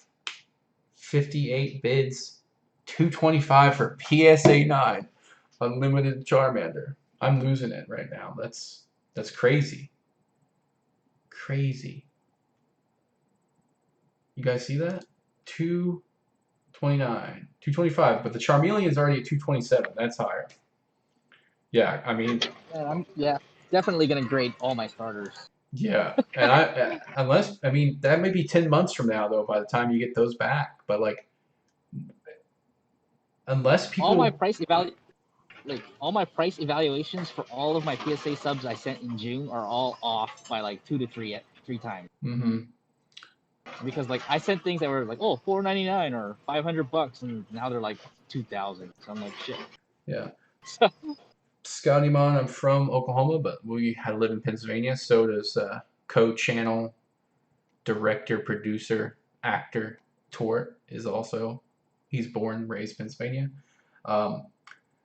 58 bids. 225 for PSA 9. Unlimited Charmander. I'm losing it right now. That's crazy. Crazy. You guys see that? 229. 225. But the Charmeleon is already at 227. That's higher. Yeah, I mean, I'm definitely gonna grade all my starters. yeah, and unless that may be 10 months from now though by the time you get those back. But like, unless people all my price evaluations for all of my PSA subs I sent in June are all off by like 2 to 3 times. Because like I sent things that were like $4.99 or $500, and now they're like 2,000. So I'm like shit. Yeah. Scotty Mon, I'm from Oklahoma, but we live in Pennsylvania. So does co-channel director, producer, actor Tort is also. He's born, raised Pennsylvania.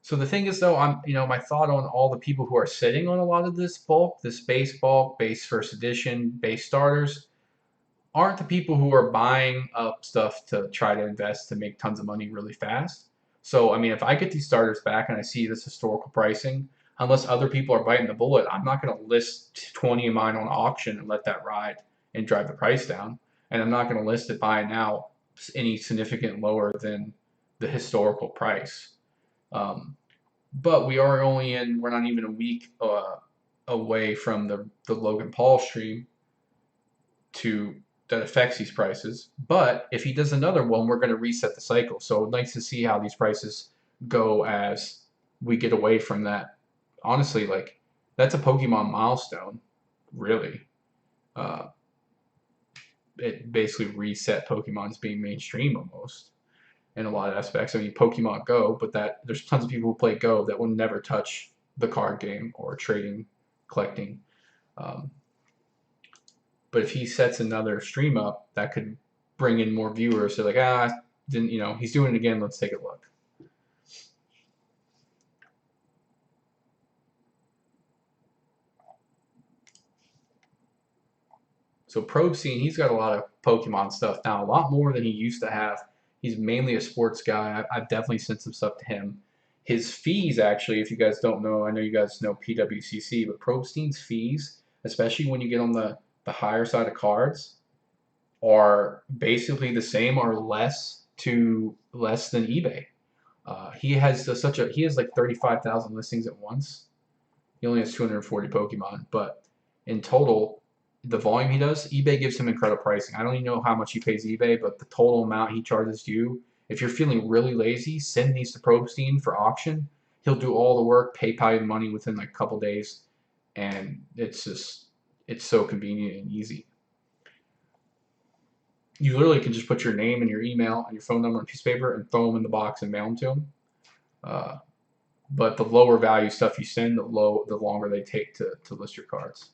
So the thing is, though, my thought on all the people who are sitting on a lot of this bulk, this base bulk, base first edition, base starters, aren't the people who are buying up stuff to try to invest to make tons of money really fast. So, if I get these starters back and I see this historical pricing, unless other people are biting the bullet, I'm not going to list 20 of mine on auction and let that ride and drive the price down. And I'm not going to list it buy now any significant lower than the historical price. But we're not even a week away from the Logan Paul stream to that affects these prices. But if he does another one, we're going to reset the cycle. So I'd like to see how these prices go as we get away from that. Honestly, like that's a Pokemon milestone, really. Uh, it basically reset Pokemon's being mainstream almost in a lot of aspects. I mean, Pokemon Go, but that there's tons of people who play Go that will never touch the card game or trading, collecting. Um, but if he sets another stream up, that could bring in more viewers. So like, didn't he's doing it again. Let's take a look. So Probe Scene, he's got a lot of Pokemon stuff now, a lot more than he used to have. He's mainly a sports guy. I've definitely sent some stuff to him. His fees, actually, if you guys don't know, I know you guys know PWCC, but Probe Steen's fees, especially when you get on the higher side of cards, are basically the same or less than eBay. He has he has like 35,000 listings at once. He only has 240 Pokemon, but in total, the volume he does, eBay gives him incredible pricing. I don't even know how much he pays eBay, but the total amount he charges you, if you're feeling really lazy, send these to Probstein for auction. He'll do all the work, PayPal you the money within like a couple days, and it's so convenient and easy. You literally can just put your name and your email and your phone number on a piece of paper and throw them in the box and mail them to him. But the lower value stuff you send, the longer they take to list your cards.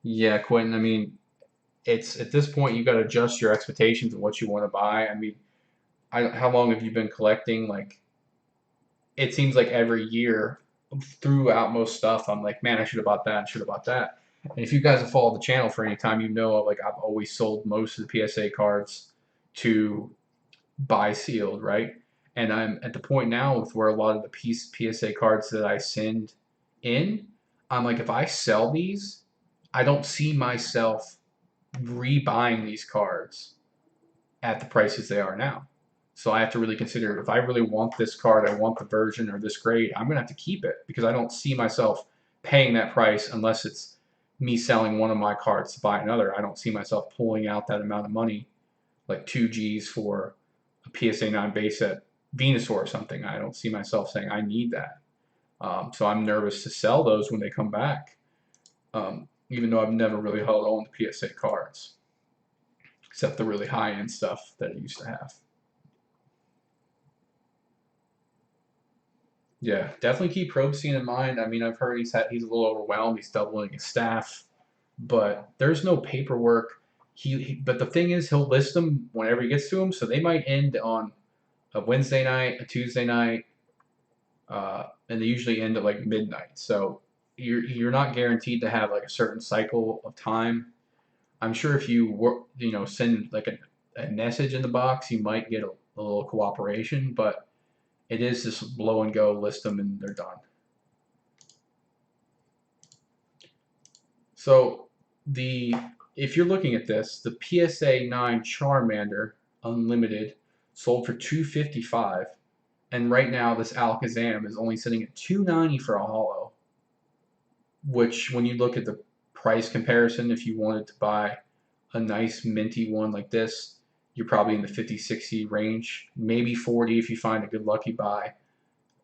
Yeah, Quentin, I mean, it's at this point you got to adjust your expectations of what you want to buy. I mean, how long have you been collecting? Like, it seems like every year throughout most stuff, I'm like, man, I should have bought that, I should have bought that. And if you guys have followed the channel for any time, you know, like I've always sold most of the PSA cards to buy sealed, right? And I'm at the point now with where a lot of the PSA cards that I send in, I'm like, if I sell these, I don't see myself rebuying these cards at the prices they are now. So I have to really consider if I really want this card, I want the version or this grade, I'm going to have to keep it because I don't see myself paying that price unless it's me selling one of my cards to buy another. I don't see myself pulling out that amount of money, like 2Gs for a PSA 9 base set Venusaur or something. I don't see myself saying I need that. So I'm nervous to sell those when they come back, even though I've never really held on to PSA cards, except the really high-end stuff that I used to have. Yeah, definitely keep Probstein in mind. I mean, I've heard he's a little overwhelmed. He's doubling his staff, but there's no paperwork. But the thing is, he'll list them whenever he gets to them, so they might end on a Wednesday night, a Tuesday night, and they usually end at like midnight. So you're not guaranteed to have like a certain cycle of time. I'm sure if you send like a message in the box, you might get a little cooperation, but it is just blow and go, list them, and they're done. So if you're looking at this, the PSA 9 Charmander Unlimited sold for $255, and right now this Alakazam is only sitting at $290 for a holo. Which, when you look at the price comparison, if you wanted to buy a nice minty one like this, you're probably in the 50, 60 range, maybe 40 if you find a good lucky buy,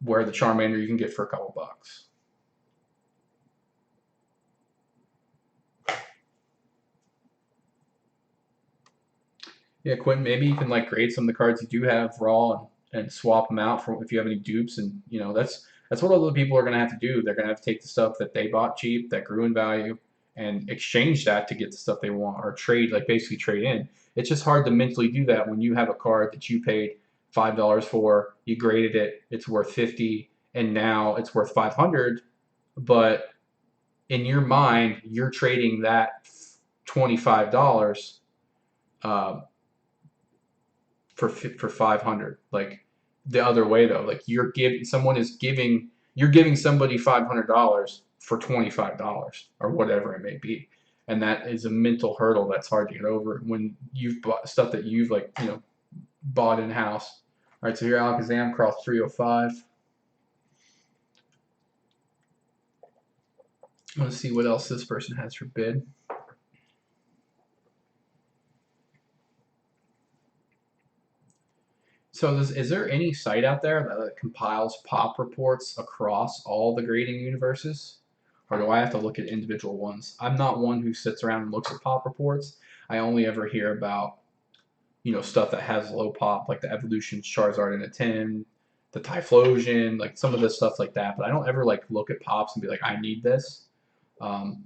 where the Charmander you can get for a couple bucks. Yeah, Quentin, maybe you can like grade some of the cards you do have raw and swap them out for if you have any dupes, and that's what other people are gonna have to do. They're gonna have to take the stuff that they bought cheap, that grew in value, and exchange that to get the stuff they want, or trade, like basically trade in. It's just hard to mentally do that when you have a card that you paid $5 for, you graded it, it's worth 50, and now it's worth 500, but in your mind, you're trading that $25 for 500. Like the other way though, like you're giving somebody $500 for $25 or whatever it may be, and that is a mental hurdle that's hard to get over when you've bought stuff that you've bought in house. All right, so here Alakazam cross 305. Let's see what else this person has for bid. So is there any site out there that compiles pop reports across all the grading universes? Or do I have to look at individual ones? I'm not one who sits around and looks at pop reports. I only ever hear about, stuff that has low pop, like the Evolution Charizard in a tin, the Typhlosion, like some of the stuff like that. But I don't ever like look at pops and be like, I need this. Um,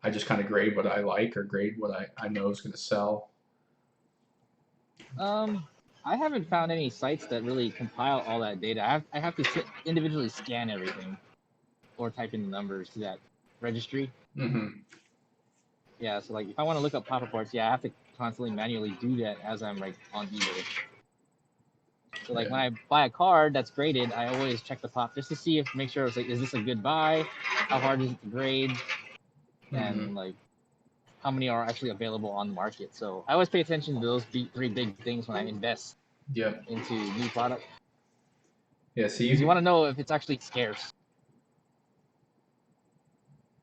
I just kind of grade what I like or grade what I know is going to sell. I haven't found any sites that really compile all that data. I have to individually scan everything or type in the numbers to that registry. Mm-hmm. Yeah, so like if I want to look up pop reports, yeah, I have to constantly manually do that as I'm like on eBay. So like when I buy a card that's graded, I always check the pop just to see if make sure it's like, is this a good buy? How hard is it to grade? And like how many are actually available on the market. So I always pay attention to those three big things when I invest into new product. Yeah, so you want to know if it's actually scarce.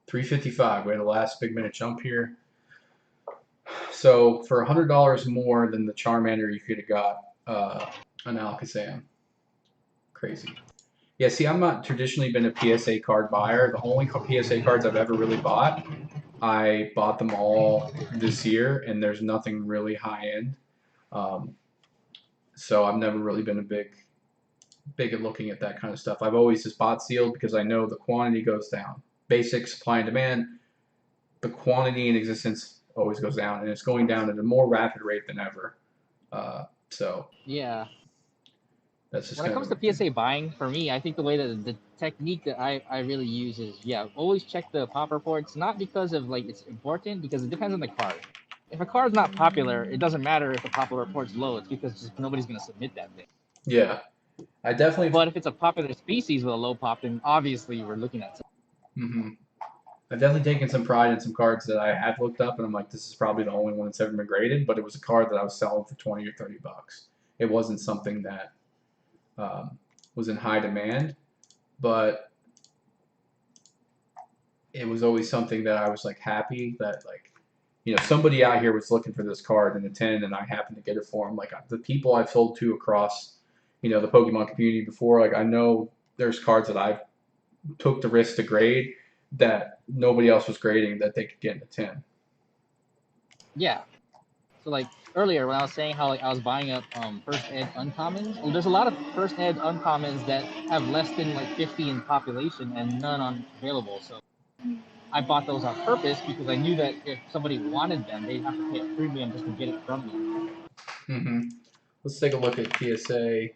355. We had a last big minute jump here. So for $100 more than the Charmander, you could have got an Alakazam. Crazy. Yeah, see, I'm not traditionally been a PSA card buyer. The only PSA cards I've ever really bought, I bought them all this year, and there's nothing really high end. So I've never really been a big at looking at that kind of stuff. I've always just bought sealed because I know the quantity goes down. Basic supply and demand, the quantity in existence always goes down, and it's going down at a more rapid rate than ever. So yeah, that's just when it comes to PSA buying, for me, I think the way that the technique that I really use is always check the pop reports, not because of like it's important, because it depends on the card. If a card's not popular, it doesn't matter if the pop report's low. It's because just nobody's gonna submit that thing. Yeah, I definitely. But if it's a popular species with a low pop, then obviously we're looking at something. I've definitely taken some pride in some cards that I have looked up, and I'm like, this is probably the only one that's ever been graded. But it was a card that I was selling for 20 or 30 bucks. It wasn't something that was in high demand, but it was always something that I was like happy that like somebody out here was looking for this card in the 10 and I happened to get it for them. Like the people I've sold to across the Pokemon community before, like I know there's cards that I've took the risk to grade that nobody else was grading that they could get in the 10. Yeah. So like earlier when I was saying how like I was buying up first ed uncommons, well, there's a lot of first ed uncommons that have less than like 50 in population and none on available. So I bought those on purpose because I knew that if somebody wanted them, they'd have to pay a premium just to get it from me. Let's take a look at PSA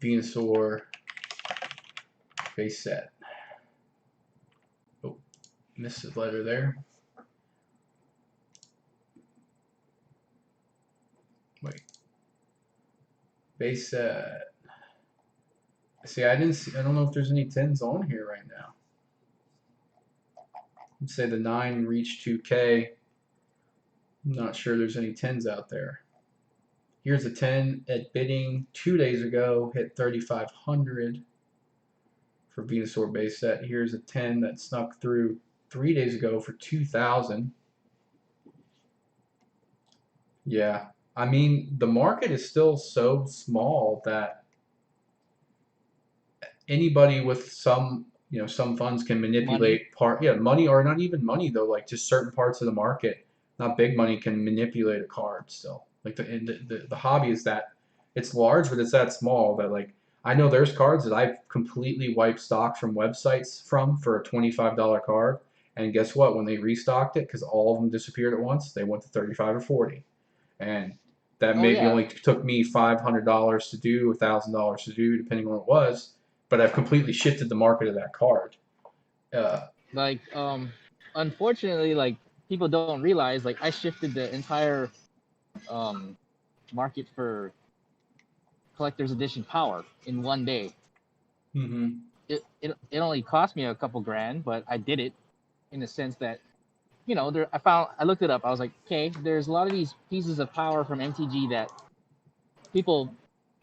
Venusaur base set. Oh, missed a letter there. Wait. Base set. See, I don't know if there's any 10s on here right now. Let's say the 9 reached 2K. I'm not sure there's any 10s out there. Here's a 10 at bidding 2 days ago, hit 3,500 for Venusaur base set. Here's a 10 that snuck through 3 days ago for 2,000. Yeah, I mean the market is still so small that anybody with some some funds can manipulate money or not even money though, like just certain parts of the market, not big money, can manipulate a card still. Like the hobby is that it's large, but it's that small that like I know there's cards that I've completely wiped stock from websites for a $25 card, and guess what? When they restocked it, because all of them disappeared at once, they went to 35 or 40, and that maybe only took me $500 to do, $1,000 to do, depending on what it was. But I've completely shifted the market of that card. Unfortunately, like people don't realize, like I shifted the entire market for collector's edition power in one day. It only cost me a couple grand, but I did it in the sense that I looked it up. I was like, okay, there's a lot of these pieces of power from MTG that people,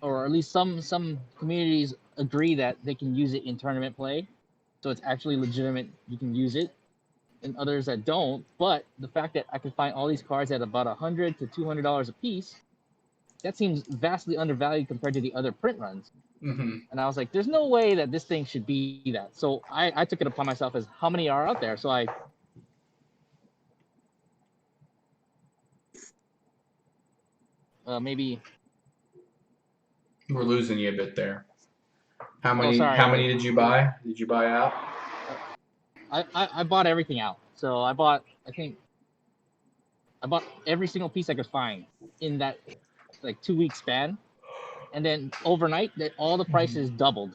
or at least some communities, agree that they can use it in tournament play. so it's actually legitimate. You can use it, and others that don't. But the fact that I could find all these cards at about $100 to $200 a piece, that seems vastly undervalued compared to the other print runs. Mm-hmm. And I was like, there's no way that this thing should be that. So I took it upon myself as how many are out there. So I maybe. We're losing you a bit there. How Oh, many? sorry. How many did you buy? Did you buy out? I bought everything out. So I bought every single piece I could find in that like 2 week span, and then overnight that all the prices doubled,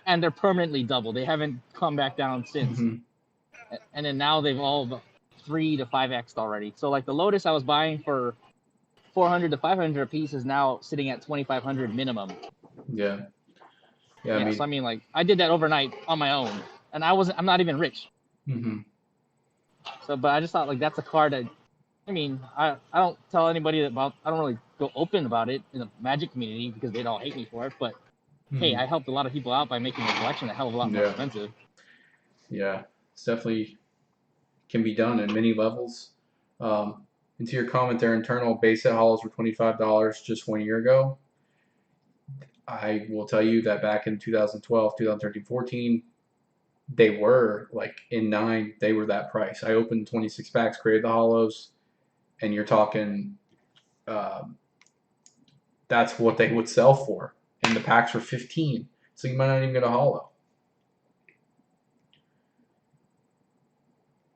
and they're permanently doubled. They haven't come back down since. Mm-hmm. And then now they've all 3 to 5x already. So like the Lotus I was buying for 400 to 500 a piece is now sitting at 2,500 minimum. Yeah. Yeah. I mean, So I mean, like I did that overnight on my own, and I'm not even rich. mm-hmm. So, but I just thought like that's a card that, I mean, I don't tell anybody about. I don't really go open about it in the Magic community because they'd all hate me for it. But hey, I helped a lot of people out by making the collection a hell of a lot more expensive. Yeah, it's definitely can be done in many levels. And to your comment there, internal base set hauls were $25 just 1 year ago. I will tell you that back in 2012, 2013, 14, they were like in 9, they were that price. I opened 26 packs, created the hollows, and you're talking that's what they would sell for. And the packs were 15, so you might not even get a hollow.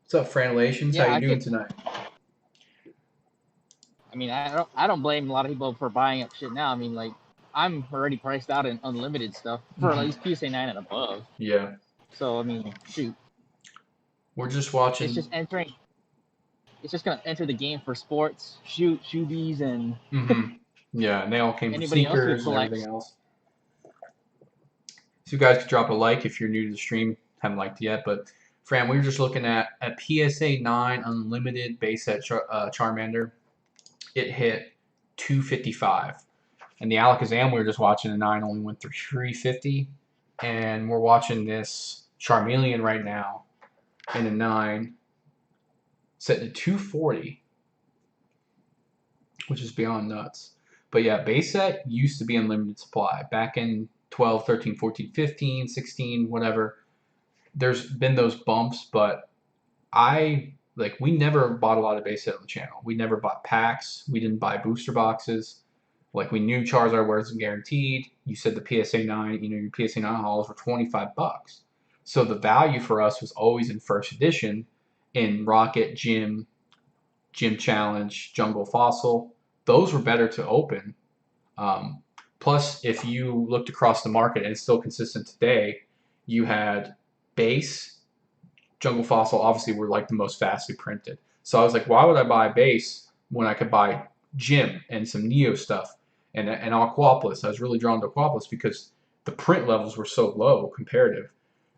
What's up, Franlations? Yeah, How you doing tonight? I mean, I don't blame a lot of people for buying up shit now. I mean, like I'm already priced out in unlimited stuff for at least PSA 9 and above. Yeah. So I mean, shoot. We're just watching. It's just entering. It's just gonna enter the game for sports, shoebies, and yeah, and they all came with anybody else who sneakers and collects. everything else. So you guys could drop a like if you're new to the stream. Haven't liked it yet, but Fran, we were just looking at PSA 9 Unlimited base set Charmander. It hit 255, and the Alakazam we were just watching a 9 only went through 350, and we're watching this Charmeleon right now in a 9 set to 240, which is beyond nuts. But yeah, base set used to be unlimited supply back in 12, 13, 14, 15, 16, whatever. There's been those bumps, but we never bought a lot of base set on the channel. We never bought packs. We didn't buy booster boxes. Like we knew Charizard wasn't guaranteed. You said the PSA 9, your PSA 9 hauls were $25. So the value for us was always in first edition, in Rocket, Gym Challenge, Jungle Fossil. Those were better to open. Plus, if you looked across the market, and it's still consistent today, you had base, Jungle Fossil obviously were like the most fastly printed. So I was like, why would I buy base when I could buy Gym and some Neo stuff and Aquapolis? I was really drawn to Aquapolis because the print levels were so low comparative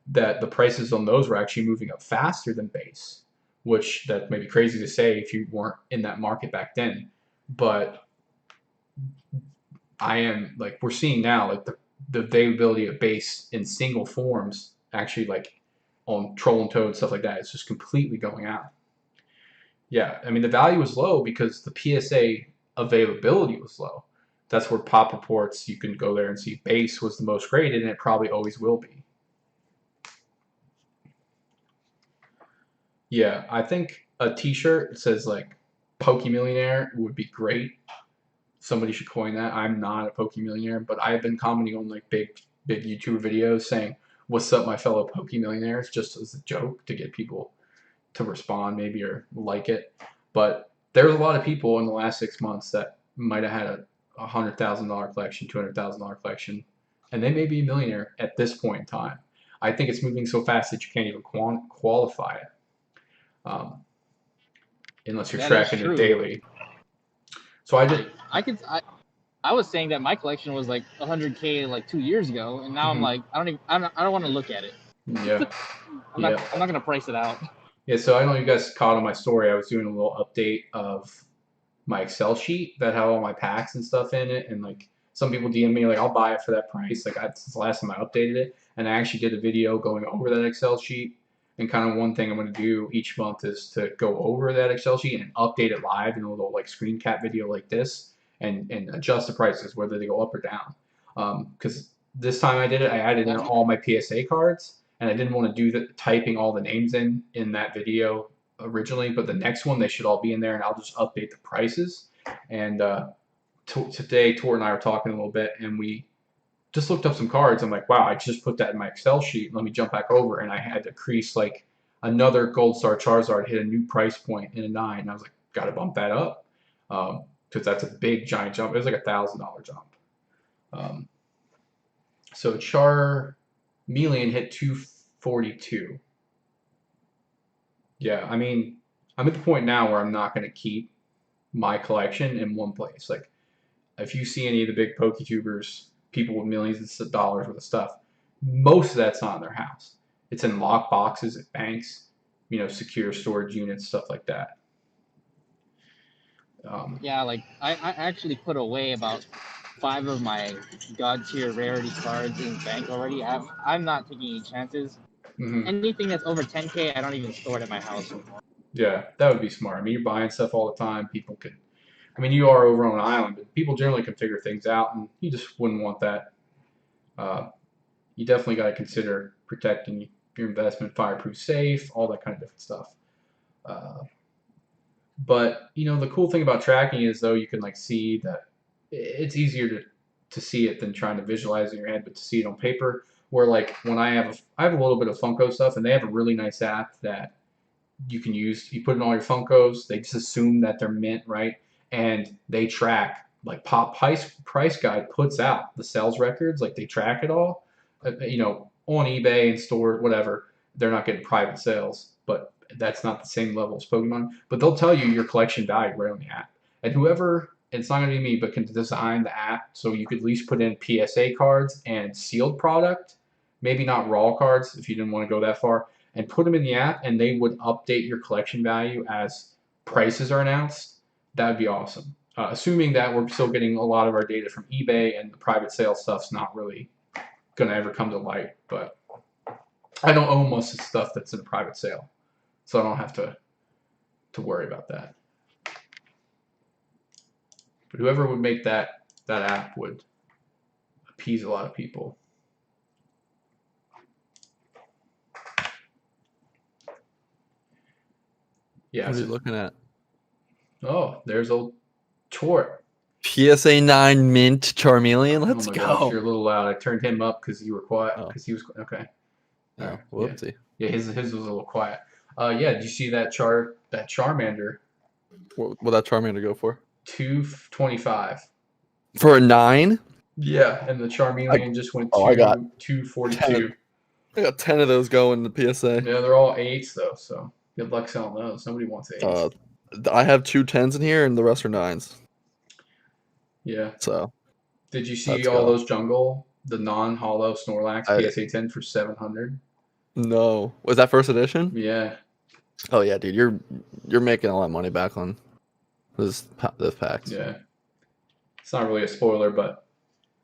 that the prices on those were actually moving up faster than base, which that may be crazy to say if you weren't in that market back then. But I am like we're seeing now like the availability of base in single forms actually like on Troll and Toad stuff like that. It's just completely going out. Yeah, I mean the value was low because the PSA availability was low. That's where Pop Reports you can go there and see base was the most graded, and it probably always will be. Yeah, I think a T-shirt that says like Pokemillionaire would be great. Somebody should coin that. I'm not a Pokemillionaire, but I've been commenting on like big YouTuber videos saying, "What's up, my fellow Pokemillionaires?" just as a joke to get people to respond maybe or like it. But there's a lot of people in the last 6 months that might have had a $100,000 collection, $200,000 collection, and they may be a millionaire at this point in time. I think it's moving so fast that you can't even qualify it. Unless you're tracking it daily. So I was saying that my collection was like 100K like 2 years ago, and now I'm like I don't want to look at it. Yeah. I'm not gonna price it out. Yeah, so I know you guys caught on my story. I was doing a little update of my Excel sheet that had all my packs and stuff in it, and like some people DM me like I'll buy it for that price. Like since the last time I updated it, and I actually did a video going over that Excel sheet. And kind of one thing I'm going to do each month is to go over that Excel sheet and update it live in a little like screen cap video like this, and adjust the prices whether they go up or down. Because this time I did it, I added in all my PSA cards, and I didn't want to do the typing all the names in that video originally, but the next one they should all be in there, and I'll just update the prices. And today, Tor and I were talking a little bit, and we just looked up some cards. I'm like, wow, I just put that in my Excel sheet. Let me jump back over, and I had to crease like another Gold Star Charizard hit a new price point in a 9. And I was like, got to bump that up because that's a big giant jump. It was like $1,000 jump. So Charmeleon hit 242. Yeah, I mean, I'm at the point now where I'm not going to keep my collection in one place. Like, if you see any of the big PokeTubers, people with millions of dollars worth of stuff, most of that's not in their house. It's in locked boxes at banks, secure storage units, stuff like that. Yeah, like I actually put away about 5 of my god tier rarity cards in bank already. I'm not taking any chances. Anything that's over 10K, I don't even store it at my house anymore. Yeah, that would be smart. I mean, you're buying stuff all the time. People could, I mean, you are over on an island, but people generally can figure things out, and you just wouldn't want that. You definitely got to consider protecting your investment, fireproof safe, all that kind of different stuff. But the cool thing about tracking is though you can like see that it's easier to see it than trying to visualize it in your head, but to see it on paper. Where like when I have a little bit of Funko stuff, and they have a really nice app that you can use. You put in all your Funkos. They just assume that they're mint, right? And they track like Pop Price Guide puts out the sales records. Like they track it all. On eBay and store whatever. They're not getting private sales, but that's not the same level as Pokemon. But they'll tell you your collection value right on the app. And whoever, it's not going to be me, but can design the app so you could at least put in PSA cards and sealed product. Maybe not raw cards if you didn't want to go that far, and put them in the app, and they would update your collection value as prices are announced. That would be awesome. Assuming that we're still getting a lot of our data from eBay and the private sale stuff's not really going to ever come to light. But I don't own most of the stuff that's in a private sale, so I don't have to worry about that. But whoever would make that app would appease a lot of people. Yeah. What are you looking at? Oh, there's old Tort. PSA 9 mint Charmeleon. Let's oh my go. Gosh, you're a little loud. I turned him up because you were quiet. Because he was okay. Oh, whoopsie. Yeah, his was a little quiet. Yeah. Did you see that Charmander? What will that Charmander go for? 225. For a 9? Yeah, and the Charmeleon just went I got 242. I got 10 of those going to PSA. Yeah, they're all 8s though, so good luck selling those. Nobody wants 8s. I have 2 10s in here, and the rest are 9s. Yeah. So. Did you see all those jungle, the non-hollow Snorlax PSA 10 for 700? No. Was that first edition? Yeah. Oh yeah, dude, you're making a lot of money back on this packs. Yeah. It's not really a spoiler, but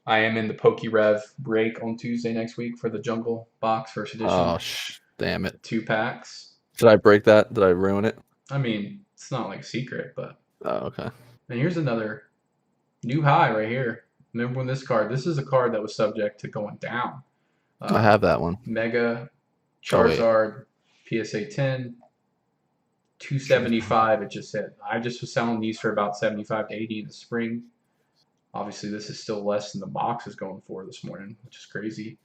I am in the PokeRev break on Tuesday next week for the Jungle Box first edition. Oh, damn it. 2 packs. Did I break that? Did I ruin it? I mean, it's not like a secret, but. Oh, okay. And here's another new high right here. Remember when this is a card that was subject to going down. I have that one. Mega Charizard PSA 10. 275 it just hit. I just was selling these for about 75 to 80 in the spring. Obviously, this is still less than the box is going for this morning, which is crazy.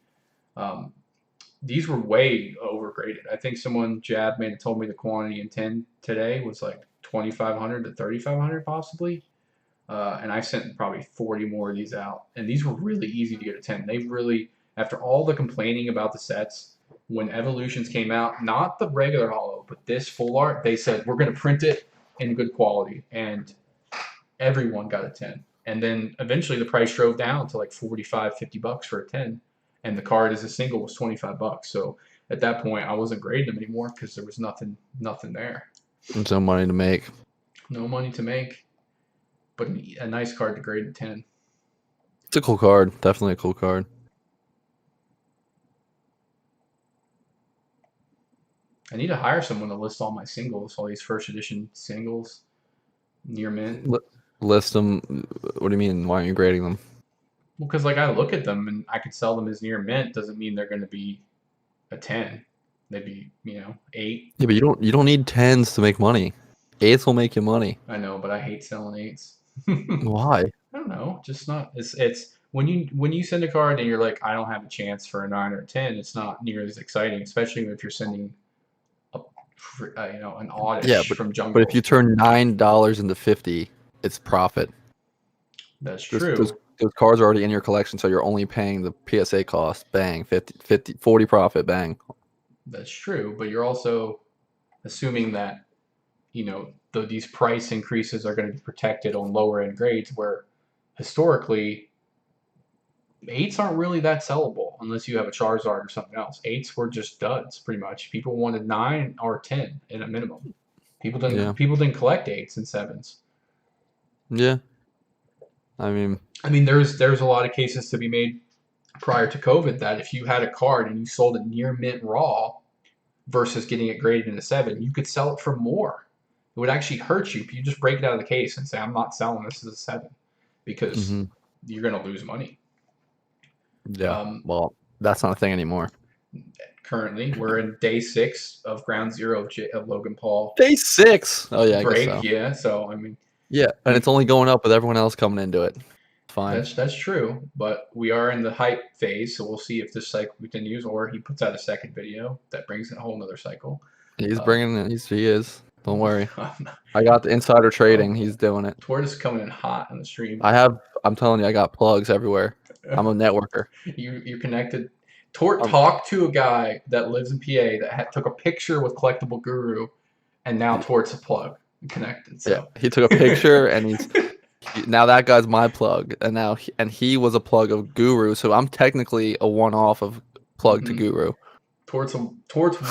These were way overgraded. I think someone, Jab, may have told me the quantity in 10 today was like 2,500 to 3,500 possibly. And I sent probably 40 more of these out. And these were really easy to get a 10. They really, after all the complaining about the sets, when Evolutions came out, not the regular holo, but this full art, they said, we're going to print it in good quality. And everyone got a 10. And then eventually the price drove down to like 45, 50 bucks for a 10. And the card as a single was 25 bucks. So at that point, I wasn't grading them anymore because there was nothing there. There's no money to make. No money to make, but a nice card to grade at 10. It's a cool card. Definitely a cool card. I need to hire someone to list all my singles, all these first edition singles, near mint. List them. What do you mean? Why aren't you grading them? Well, because like I look at them and I could sell them as near mint doesn't mean they're going to be a 10. They'd be 8. Yeah, but you don't need 10s to make money. 8s will make you money. I know, but I hate selling 8s. Why? I don't know, just not. It's when you send a card and you're like, I don't have a chance for a 9 or a 10. It's not near as exciting, especially if you're sending an Yeah, oddish from but Jungle. if you turn $9 into 50, it's profit. That's Those true. cards are already in your collection, so you're only paying the PSA cost. Bang, 40 profit. Bang. That's true, but you're also assuming that these price increases are going to be protected on lower end grades, where historically 8s aren't really that sellable unless you have a Charizard or something else. 8s were just duds, pretty much. People wanted 9 or 10 at a minimum. People Yeah. didn't collect 8s and 7s. Yeah. I mean, there's a lot of cases to be made prior to COVID that if you had a card and you sold it near mint raw versus getting it graded in a 7, you could sell it for more. It would actually hurt you if you just break it out of the case and say, I'm not selling this as a 7 because you're going to lose money. yeah. Well, that's not a thing anymore. Currently, we're in day 6 of ground zero of Logan Paul. Day 6. Oh yeah, break. I guess so. Yeah, so yeah, and it's only going up with everyone else coming into it. Fine. That's true, but we are in the hype phase, so we'll see if this cycle continues or he puts out a second video that brings in a whole nother cycle. He's bringing it. He is. Don't worry. I got the insider trading. He's doing it. Tortoise coming in hot on the stream. I'm telling you, I got plugs everywhere. I'm a networker. You're connected. Tort talked to a guy that lives in PA that took a picture with Collectible Guru, and now Tort's a plug connected. So. Yeah, he took a picture, and now that guy's my plug, and he was a plug of Guru, so I'm technically a one-off of plug to Guru. Tort's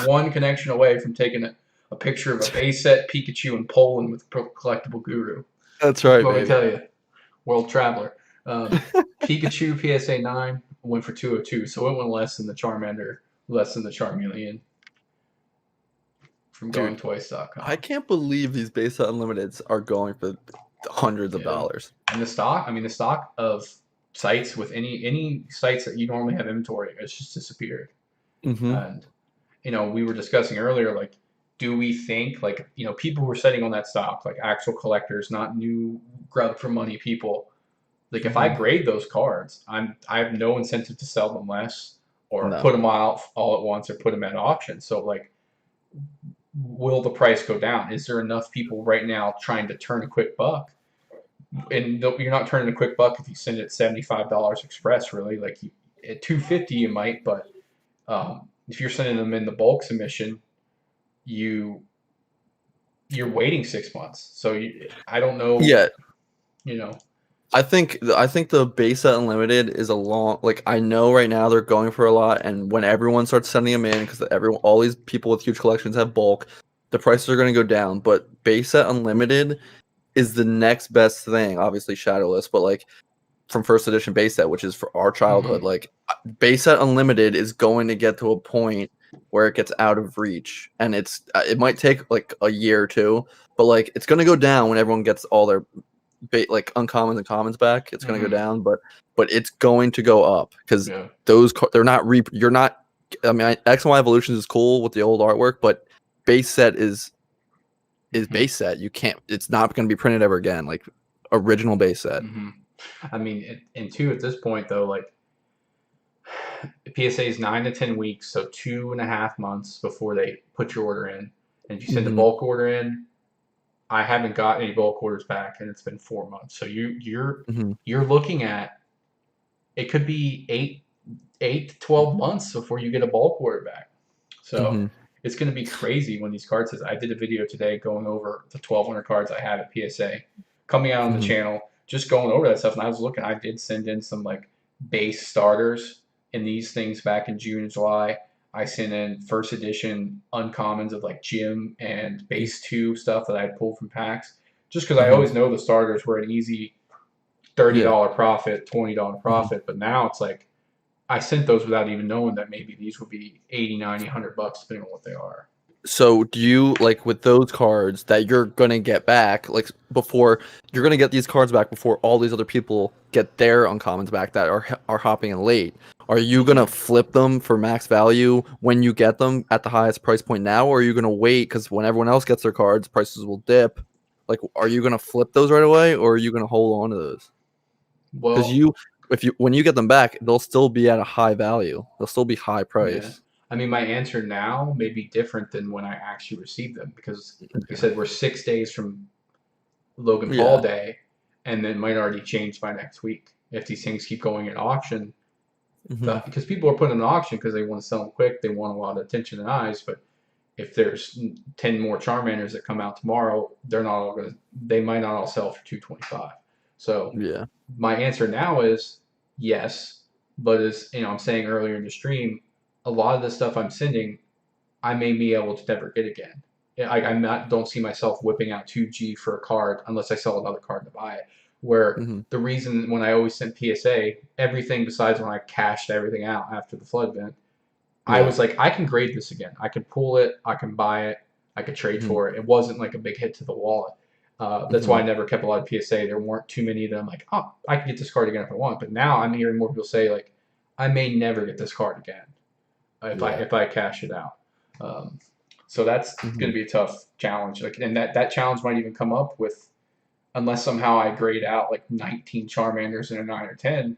one connection away from taking a picture of a base set Pikachu in Poland with Collectible Guru. That's right, Let baby. me tell you, world traveler. Pikachu PSA 9 went for 202, so it went less than the Charmander, less than the Charmeleon from GoingTwice.com. I can't believe these base set unlimiteds are going for hundreds of dollars. And the stock of sites with any sites that you normally have inventory, it's just disappeared. And we were discussing earlier, like, do we think, like, people who are sitting on that stock, like actual collectors, not new grub for money people, like if I grade those cards, I have no incentive to sell them less or put them out all at once or put them at auction. So like, will the price go down? Is there enough people right now trying to turn a quick buck? And you're not turning a quick buck if you send it $75 express, really. Like at $250 you might, but if you're sending them in the bulk submission, you're waiting 6 months. So I don't know. Yeah. I think the base set unlimited is I know right now they're going for a lot, and when everyone starts sending them in, because all these people with huge collections have bulk, the prices are going to go down. But base set unlimited is the next best thing. Obviously Shadowless, but like from first edition base set, which is for our childhood, like base set unlimited is going to get to a point where it gets out of reach, and it might take like a year or two, but like it's going to go down when everyone gets all their like uncommons and commons back. It's going to go down, but it's going to go up because those they're not you're not. I mean, X and Y Evolutions is cool with the old artwork, but base set is base set. You can't. It's not going to be printed ever again. Like original base set. I mean, and two at this point though, like PSA is 9 to 10 weeks, so 2.5 months before they put your order in. And if you send a bulk order in, I haven't got any bulk orders back, and it's been 4 months. So you're looking at, it could be 8 to 12 months before you get a bulk order back. So it's going to be crazy when these cards. I did a video today going over the 1,200 cards I have at PSA coming out on the channel, just going over that stuff. And I was looking. I did send in some like base starters in these things back in June and July. I sent in first edition uncommons of like Gym and base 2 stuff that I had pulled from packs, just because I always know the starters were an easy $30 profit, $20 profit. But now it's like I sent those without even knowing that maybe these would be $80, $90, $100 depending on what they are. So do you like with those cards that you're gonna get back, like before you're gonna get these cards back before all these other people get their uncommons back that are hopping in late? Are you gonna flip them for max value when you get them at the highest price point now, or are you gonna wait because when everyone else gets their cards, prices will dip? Like, are you gonna flip those right away, or are you gonna hold on to those? Because Well, when you get them back, they'll still be at a high value. They'll still be high yeah. price. I mean, my answer now may be different than when I actually received them because, like I said, we're 6 days from Logan Paul Yeah. Day, and then might already change by next week if these things keep going at auction. Hmm. Because people are putting them in auction because they want to sell them quick, they want a lot of attention and eyes. But if there's 10 more Charmanders that come out tomorrow, they're not all gonna. They might not all sell for 225. So Yeah. my answer now is yes, but as I'm saying earlier in the stream, a lot of the stuff I'm sending I may be able to never get again. I'm not don't see myself whipping out 2G for a card unless I sell another card to buy it. Where Hmm. the reason when I always sent PSA, everything besides when I cashed everything out after the flood event, I Yeah. was like, I can grade this again. I can pull it. I can buy it. I could trade Hmm. for it. It wasn't like a big hit to the wallet. That's why Hmm. I never kept a lot of PSA. There weren't too many that I'm like, oh, I can get this card again if I want. But now I'm hearing more people say like, I may never get this card again Yeah. if I cash it out. Um, so that's going Hmm. to be a tough challenge. Like, and that challenge might even come up with unless somehow I grade out like 19 Charmanders in a 9 or 10.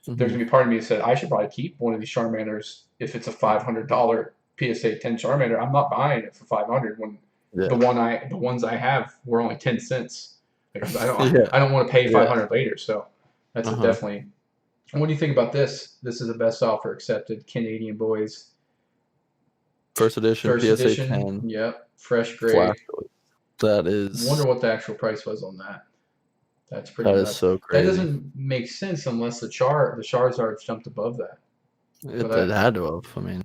There's Hmm. gonna be part of me that said I should probably keep one of these Charmanders if it's a $500 PSA 10 Charmander. I'm not buying it for 500 when Yeah. the ones I have were only 10 cents. Because Yeah. I don't want to pay Yeah. 500 later. So that's a Uh-huh. definitely. And what do you think about this? This is a best offer accepted. Canadian Boys First edition first PSA edition. 10 Yep, fresh flash. gray. That Wonder is what the actual price was on that. That's pretty that is nuts. so That crazy. doesn't make sense unless the Charizard jumped above that. But It had to have. I mean,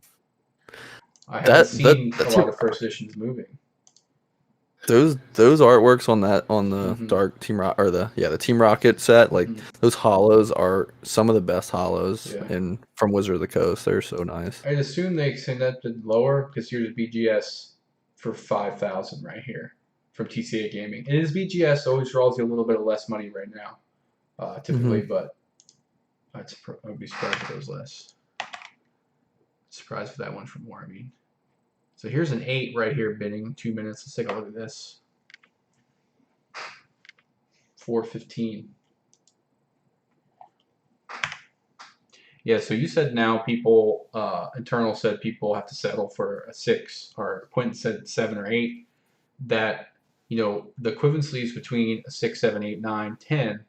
I haven't seen a that's lot of first editions moving. those artworks on the Mm-hmm. Dark Team Rock or the Team Rocket set, like Mm-hmm. those hollows are some of the best hollows Yeah. in from Wizard of the Coast. They're so nice. I'd assume they extended lower because here's BGS for 5,000 right here from TCA Gaming. And his BGS always draws you a little bit of less money right now, typically, Hmm. but I'd be surprised if it was less. Surprised if that went for more. I mean, so here's an 8 right here bidding 2 minutes. Let's take a look at this. 415. Yeah, so you said now people, internal said people have to settle for a 6, or Quentin said 7 or 8. That, the equivalencies between a 6, 7, 8, 9, 10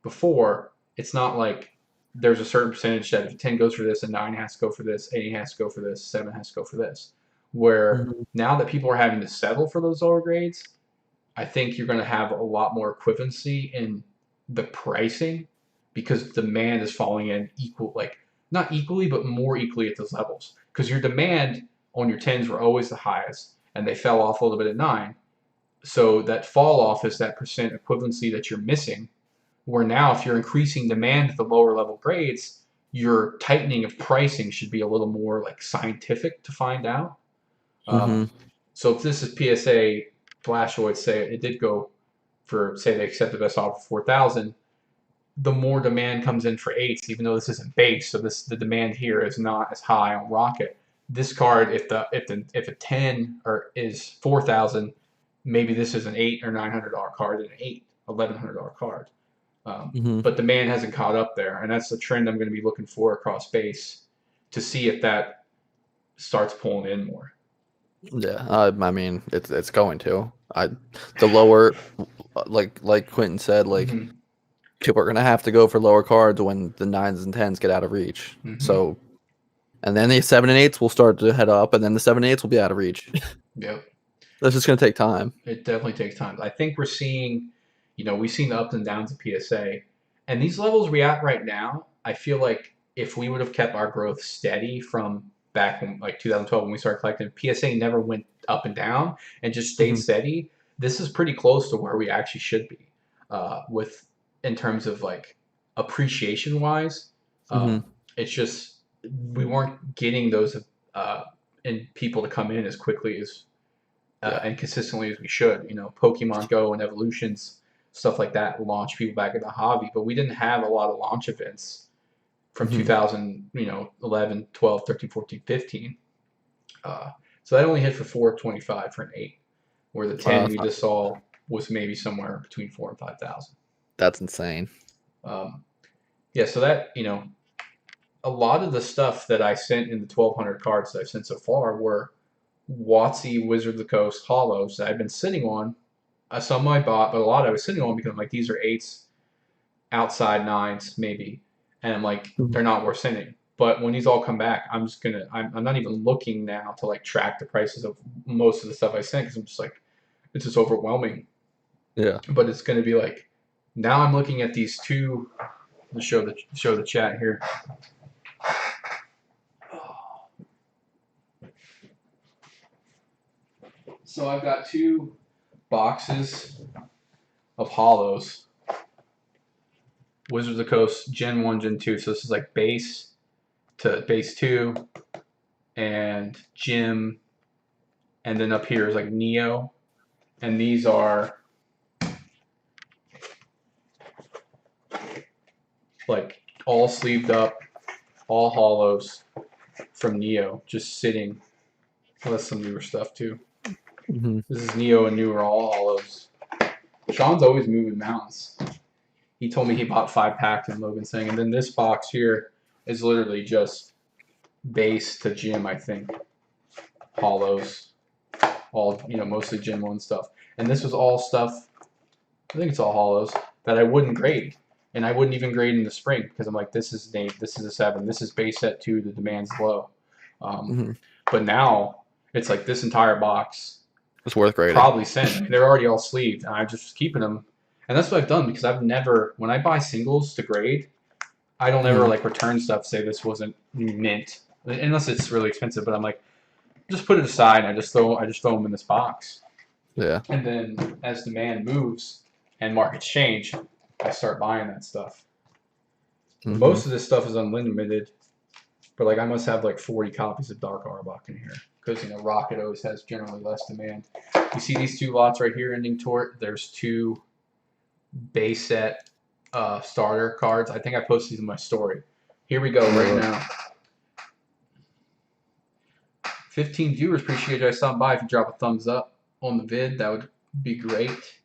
before, it's not like there's a certain percentage that if 10 goes for this, a 9 has to go for this, 8 has to go for this, 7 has to go for this. Where Hmm. now that people are having to settle for those lower grades, I think you're going to have a lot more equivalency in the pricing because demand is falling in equal, like not equally, but more equally at those levels. Because your demand on your 10s were always the highest, and they fell off a little bit at 9. So that fall off is that percent equivalency that you're missing. Where now, if you're increasing demand at the lower level grades, your tightening of pricing should be a little more like scientific to find out. Hmm. Um, so if this is PSA, Blashoid say it did go for say they accept the best offer 4,000. The more demand comes in for eights, even though this isn't base, so the demand here is not as high on Rocket. This card, if a 10 or is 4,000, maybe this is an $800 or $900 card and an $1100 card. Hmm. But demand hasn't caught up there, and that's the trend I'm going to be looking for across base to see if that starts pulling in more. Yeah, I mean it's going to. The lower, like Quentin said, like Mm-hmm. people are gonna have to go for lower cards when the 9s and 10s get out of reach. Mm-hmm. So, and then the 7 and 8s will start to head up, and then the 7 and 8s will be out of reach. Yep. That's just gonna take time. It definitely takes time. I think we're seeing, we've seen the ups and downs of PSA, and these levels we at right now. I feel like if we would have kept our growth steady from back when like 2012 when we started collecting, PSA never went up and down and just stayed Hmm. steady. This is pretty close to where we actually should be, with in terms of like appreciation wise. Hmm. It's just we weren't getting those in people to come in as quickly as Yeah. and consistently as we should. You know, Pokemon Go and Evolutions, stuff like that, launch people back in the hobby. But we didn't have a lot of launch events from Mhm. 2000, 11, 12, 13, 14, 15. So that only hit for 425 for an 8, where the 10 Wow, we just saw was maybe somewhere between 4 and 5,000. that's insane. Yeah, so that, a lot of the stuff that I sent in the 1,200 cards that I've sent so far were WotC Wizard of the Coast hollows that I've been sitting on. Some I bought, but a lot I was sitting on because I'm like, these are 8s, outside 9s, maybe. And I'm like, Mhm. they're not worth sending. But when these all come back, I'm not even looking now to like track the prices of most of the stuff I sent because I'm just like, it's just overwhelming. Yeah. But it's going to be like, now I'm looking at these two. Let's show the chat here. So I've got 2 boxes of hollows. Wizards of the Coast Gen 1, Gen 2. So this is like base to base 2 and Gym. And then up here is like Neo. And these are like all sleeved up, all hollows from Neo, just sitting. Well, that's some newer stuff too. Mhm. This is Neo and newer all hollows. Sean's always moving mountains. He told me he bought 5 packs in Logan saying, and then this box here is literally just base to Gym, I think. Hollows. All, mostly Gen 1 stuff. And this was all stuff, I think it's all hollows, that I wouldn't grade. And I wouldn't even grade in the spring because I'm like, this is a 7, this is base set 2, the demand's low. Mhm. But now it's like this entire box It's worth grading. probably sent. I mean, they're already all sleeved, and I'm just keeping them. And that's what I've done because I've never, when I buy singles to grade, I don't ever Mhm. like return stuff, say this wasn't mint, unless it's really expensive. But I'm like, just put it aside. And I just throw them in this box. Yeah. And then as demand moves and markets change, I start buying that stuff. Mhm. Most of this stuff is unlimited, but like I must have like 40 copies of Dark Arbok in here because Rocket always has generally less demand. You see these 2 lots right here ending tort. There's 2 base set starter cards. I think I posted these in my story. Here we go right now. 15 viewers. Appreciate you guys stopping by. If you drop a thumbs up on the vid, that would be great.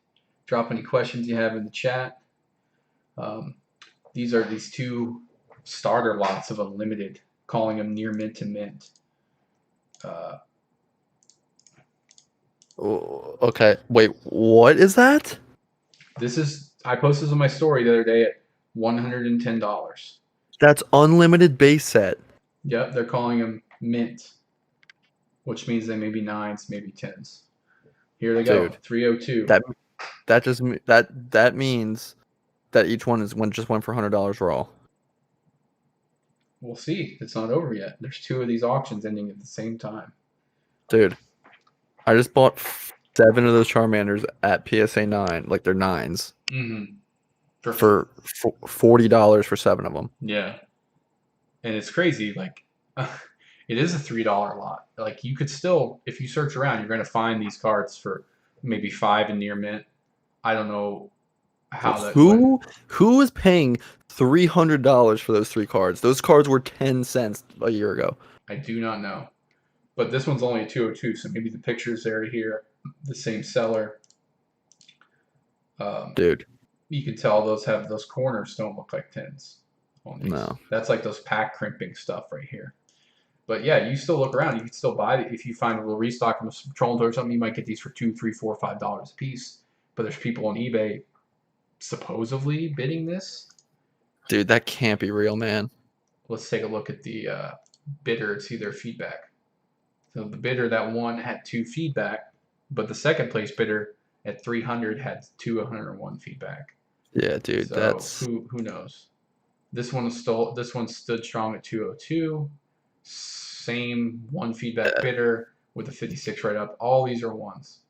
Drop any questions you have in the chat. These are these 2 starter lots of unlimited, calling them near mint to mint. Okay. Wait. What is that? I posted this on my story the other day at $110. That's unlimited base set. Yep, they're calling them mint, which means they may be 9s, maybe 10s. Here they go, Dude. 302. That means that each one just went for $100 raw. We'll see. It's not over yet. There's 2 of these auctions ending at the same time. Dude, I just bought 7 of those Charmanders at PSA 9, like they're 9s, Mm-hmm. for $40 for 7 of them. Yeah, and it's crazy. Like, it is a $3 lot. Like, you could still, if you search around, you're going to find these cards for maybe 5 in near mint. I don't know how that. Who is paying $300 for those 3 cards? Those cards were 10 cents a year ago. I do not know. But this one's only a 202, so maybe the pictures there here, the same seller. Dude. You can tell those corners don't look like 10s on these. No. That's like those pack crimping stuff right here. But yeah, you still look around. You can still buy it if you find a little restock from a trolling or something. You might get these for $2, $3, $4, $5 a piece. But there's people on eBay supposedly bidding this. Dude, that can't be real, man. Let's take a look at the bidder and see their feedback. So the bidder that won had 2 feedback, but the second place bidder at 300 had 201 feedback. Yeah, dude, So that's who knows. This one stood strong at 202. Same 1 feedback bidder with a 56 right up. All these are 1s.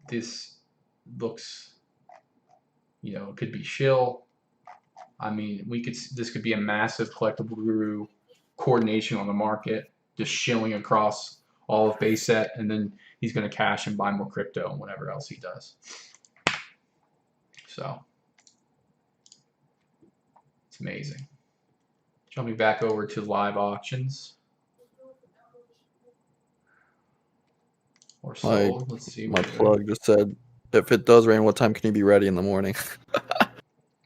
This looks, it could be shill. I mean, this could be a massive collectible guru coordination on the market, just shilling across all of base set, and then he's going to cash and buy more crypto and whatever else he does. So it's amazing. Jumping back over to live auctions or sold. Let's see. My plug just said, if it does rain, what time can you be ready in the morning?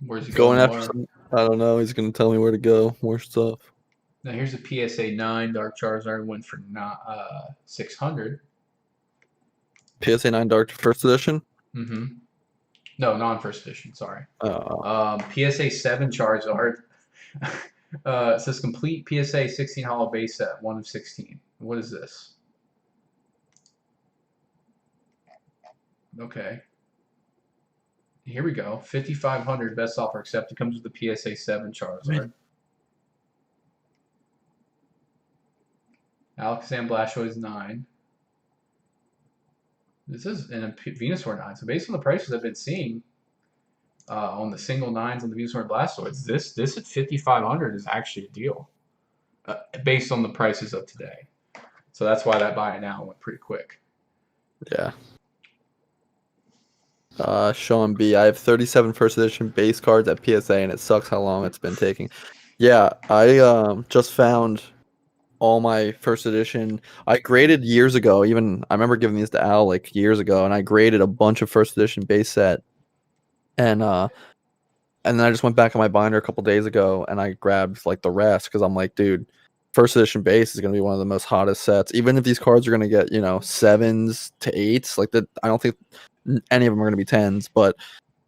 Where's he Going going? after some, I don't know. He's gonna tell me where to go. More stuff. Now here's a PSA 9 Dark Charizard, went for 600. PSA 9 Dark First Edition. Mm-hmm. No, non-first edition. Sorry. Uh, PSA 7 Charizard. It says complete PSA 16 holo base set, 1 of 16. What is this? Okay. Here we go. 5,500 best offer accepted. Comes with the PSA 7 Charizard. Alexander Blastoise 9. This is in a Venusaur 9. So based on the prices I've been seeing on the single 9s on the Venusaur Blastoids, this at 5,500 is actually a deal based on the prices of today. So that's why that buy it now went pretty quick. Yeah. Sean B. I have 37 first edition base cards at PSA, and it sucks how long it's been taking. Yeah, I just found all my first edition. I graded years ago. Even I remember giving these to Al like years ago, and I graded a bunch of first edition base set, and then I just went back on my binder a couple days ago, and I grabbed like the rest because I'm like, dude, first edition base is gonna be one of the most hottest sets. Even if these cards are gonna get 7s to 8s, like that, I don't think any of them are gonna be 10s, but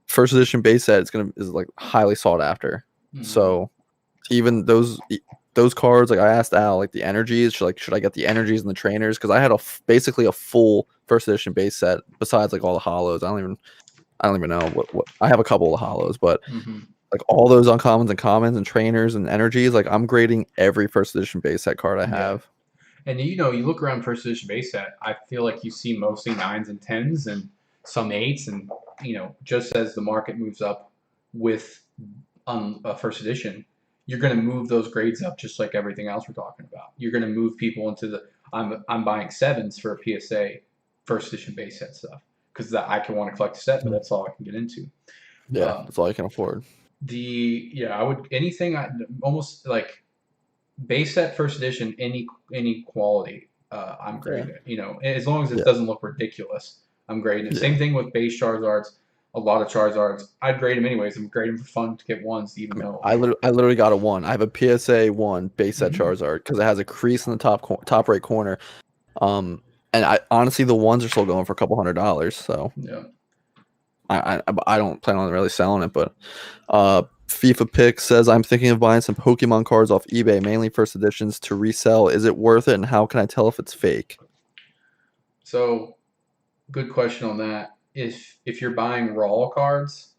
first edition base set is like highly sought after. Mm-hmm. So even those cards, like I asked Al, like the energies, should I get the energies and the trainers? Because I had basically a full first edition base set besides like all the hollows. I don't even know what I have a couple of hollows, but like all those uncommons and commons and trainers and energies, like I'm grading every first edition base set card I have. And you look around first edition base set, I feel like you see mostly 9s and 10s and some 8s, and just as the market moves up with first edition, you're going to move those grades up just like everything else we're talking about. You're going to move people into the I'm buying 7s for a PSA first edition base set stuff because I can want to collect a set, but that's all I can get into. Yeah, that's all I can afford. I would anything almost like base set first edition, any quality, I'm grading it. As long as it doesn't look ridiculous, I'm grading it. Same thing with base Charizards. A lot of Charizards, I'd grade them anyways. I'm grading for fun to get ones, even though I literally got a 1. I have a PSA 1 base set Charizard because it has a crease in the top right corner. And I honestly, the ones are still going for a couple $100. So yeah. I don't plan on really selling it, but FIFA Pick says I'm thinking of buying some Pokemon cards off eBay, mainly first editions, to resell. Is it worth it, and how can I tell if it's fake? So, good question on that. If you're buying raw cards,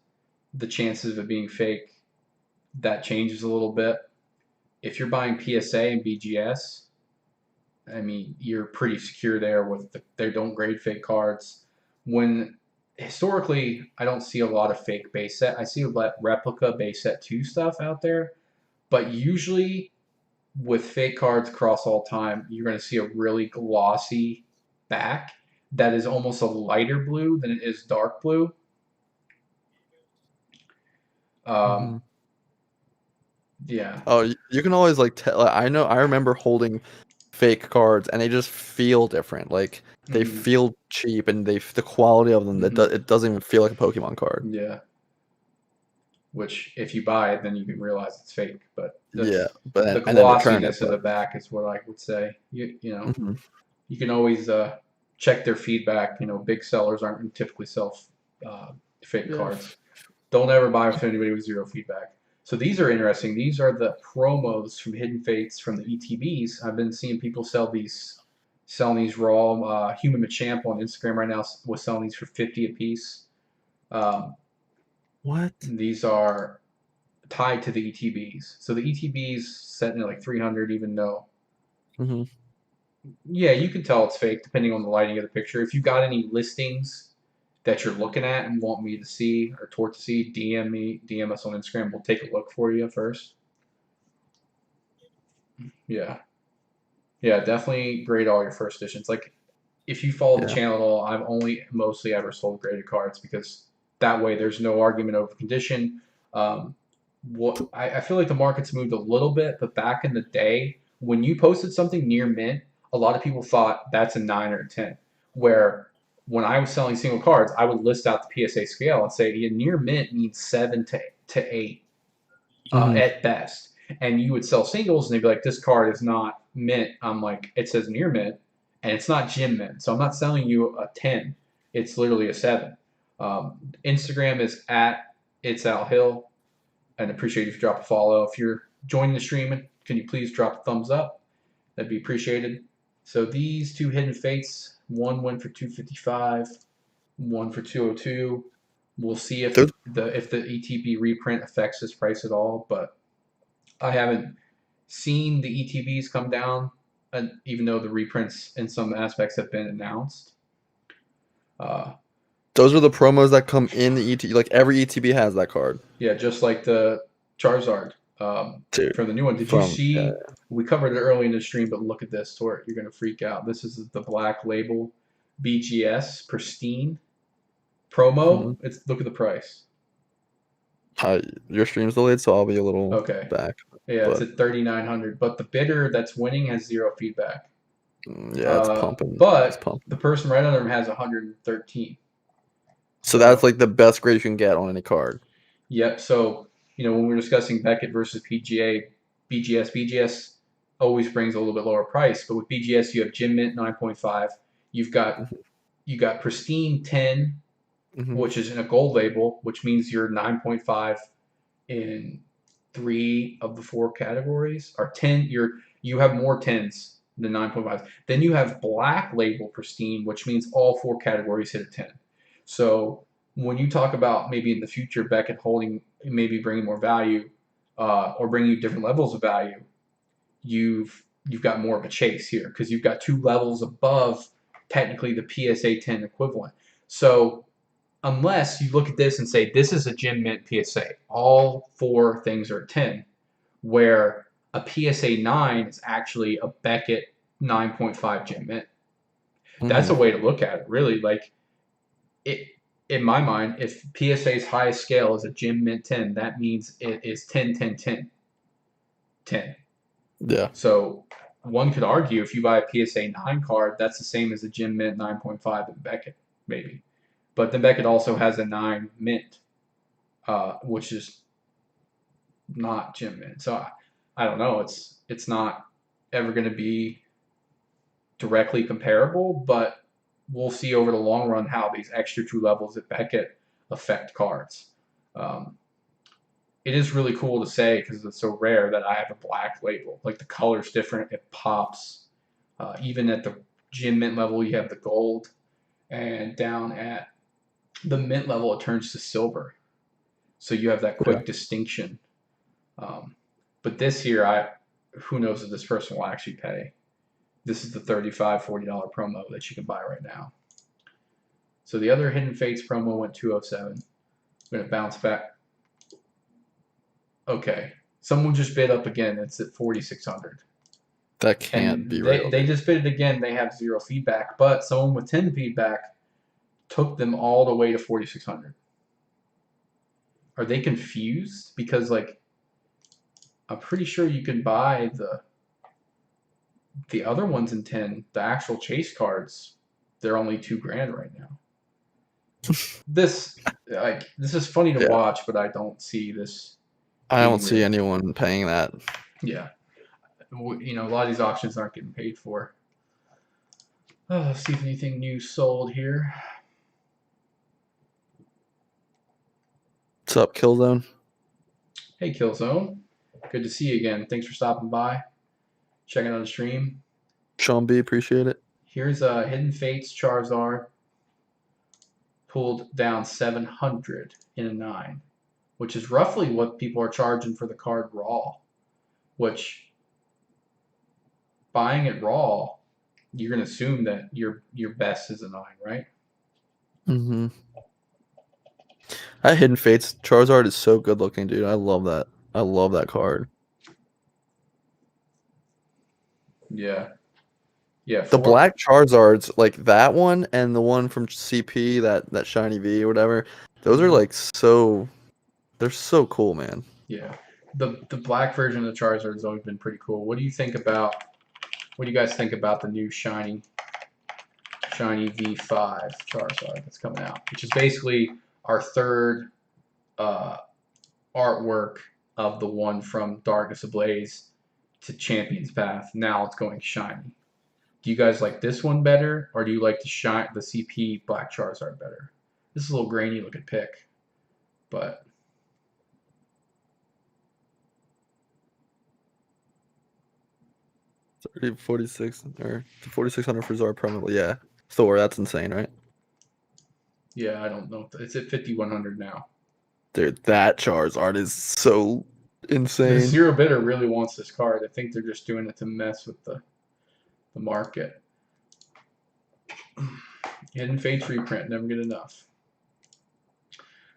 the chances of it being fake, that changes a little bit. If you're buying PSA and BGS, I mean, you're pretty secure there with they don't grade fake cards. When historically, I don't see a lot of fake base set. I see a lot replica base set 2 stuff out there, but usually with fake cards across all time, you're going to see a really glossy back that is almost a lighter blue than it is dark blue. Yeah. Oh, you can always like tell. I remember holding fake cards, and they just feel different. Like they feel cheap, and the quality of them it doesn't even feel like a Pokemon card. Yeah. Which, if you buy it, then you can realize it's fake. But the glossiness of the back is what I would say. You can always check their feedback. Big sellers aren't typically sell fake cards. Don't ever buy with anybody with 0 feedback. So these are interesting. These are the promos from Hidden Fates from the ETBs. I've been seeing people selling these raw. Human Machamp on Instagram right now was selling these for 50 a piece. What? These are tied to the ETBs. So the ETBs setting at like 300, even though. Yeah, you can tell it's fake depending on the lighting of the picture. If you got any listings that you're looking at and want me to see or Tort to see, DM us on Instagram. We'll take a look for you first. Yeah. Yeah, definitely grade all your first editions. Like, if you follow the Yeah. channel at all, I've only mostly ever sold graded cards because that way there's no argument over condition. Um, I feel like the market's moved a little bit, but back in the day, when you posted something near mint, a lot of people thought that's a 9 or a 10. Where when I was selling single cards, I would list out the PSA scale and say, yeah, near mint means 7 to 8 Hmm. at best. And you would sell singles, and they'd be like, "This card is not mint." I'm like, "It says near mint, and it's not gym mint, so I'm not selling you a 10. It's literally a 7." Instagram is at it's Al Hill, and appreciate if you drop a follow. If you're joining the stream, can you please drop a thumbs up? That'd be appreciated. So these two hidden fates, one went for 255, one for 202. We'll see if Those, the ETB reprint affects this price at all, but I haven't seen the ETBs come down, even though the reprints in some aspects have been announced. Uh, those are the promos that come in the ET. Like every ETB has that card, yeah, just like the Charizard dude. from the new one. Did you From yeah. see? We covered it early in the stream, but look at this, Tort. You're going to freak out. This is the Black Label BGS Pristine promo. Mhm. Look at the price. Your stream's delayed, so I'll be a little Okay. back. Yeah, it's But at 3,900. But the bidder that's winning has zero feedback. yeah, it's pumping. It's But pumping. the person right under him has 113. So that's like the best grade you can get on any card. Yep. So, when we're discussing Beckett versus PGA, BGS always brings a little bit lower price. But with BGS, you have Gym Mint 9.5. You've got you got Pristine 10, Mhm. which is in a gold label, which means you're 9.5 in 3 of the 4 categories. Or 10, you have more 10s than 9.5. Then you have black label Pristine, which means all 4 categories hit a 10. So when you talk about maybe in the future Beckett holding, maybe bringing more value, or bringing you different levels of value, you've got more of a chase here because you've got 2 levels above technically the PSA 10 equivalent. So unless you look at this and say this is a Gym Mint PSA, all 4 things are 10, where a PSA 9 is actually a Beckett 9.5 Gym Mint. That's a Mhm. way to look at it, really. Like, it, in my mind, if PSA's highest scale is a Gym Mint 10, that means it is 10, 10, 10, 10. Yeah. So one could argue if you buy a PSA 9 card, that's the same as a Gym Mint 9.5 in Beckett, maybe. But then Beckett also has a 9 Mint, which is not Gym Mint. So I don't know. It's not ever going to be directly comparable, but we'll see over the long run how these extra 2 levels at Beckett affect cards. Um, it is really cool to say because it's so rare that I have a black label. Like the color's different, it pops. Even at the Gym Mint level, you have the gold, and down at the Mint level, it turns to silver. So you have that Yeah. quick distinction. But this here, who knows if this person will actually pay. This is the $35, $40 promo that you can buy right now. So the other Hidden Fates promo went 207. I'm going to bounce back. Okay. Someone just bid up again. It's at 4,600. That can't And be real. they just bid it again. They have zero feedback. But someone with 10 feedback took them all the way to 4,600. Are they confused? Because, like, I'm pretty sure you can buy the other ones in 10, the actual chase cards, they're only $2,000 right now. This is funny to Yeah. watch, but I don't see this. I don't being see real. anyone paying that. Yeah, a lot of these auctions aren't getting paid for. Let's see if anything new sold here. What's up, Killzone? Hey, Killzone, good to see you again. Thanks for stopping by, checking out the stream. Sean B, appreciate it. Here's Hidden Fates Charizard, pulled down 700 in a 9, which is roughly what people are charging for the card raw, which buying it raw, you're going to assume that your best is a 9, right? Mm-hmm. That Hidden Fates Charizard is so good looking, dude. I love that. I love that card. Yeah. Yeah, The black Charizards, like that one and the one from CP, that shiny V or whatever, those are like they're so cool, man. Yeah, the black version of the Charizard has always been pretty cool. What do you think about? What do you guys think about the new shiny V5 Charizard that's coming out, which is basically our third artwork of the one from Darkness Ablaze to Champion's Path. Now it's going shiny. Do you guys like this one better, or do you like the CP Black Charizard better? This is a little grainy looking pick, but 46 or 4600 for Zard permanently. Yeah, Thor. That's insane, right? yeah, I don't know. It's at 5100 now. Dude, that Charizard is so The insane. zero bidder really wants this card. I think they're just doing it to mess with the market. Hidden Fates reprint, never get enough.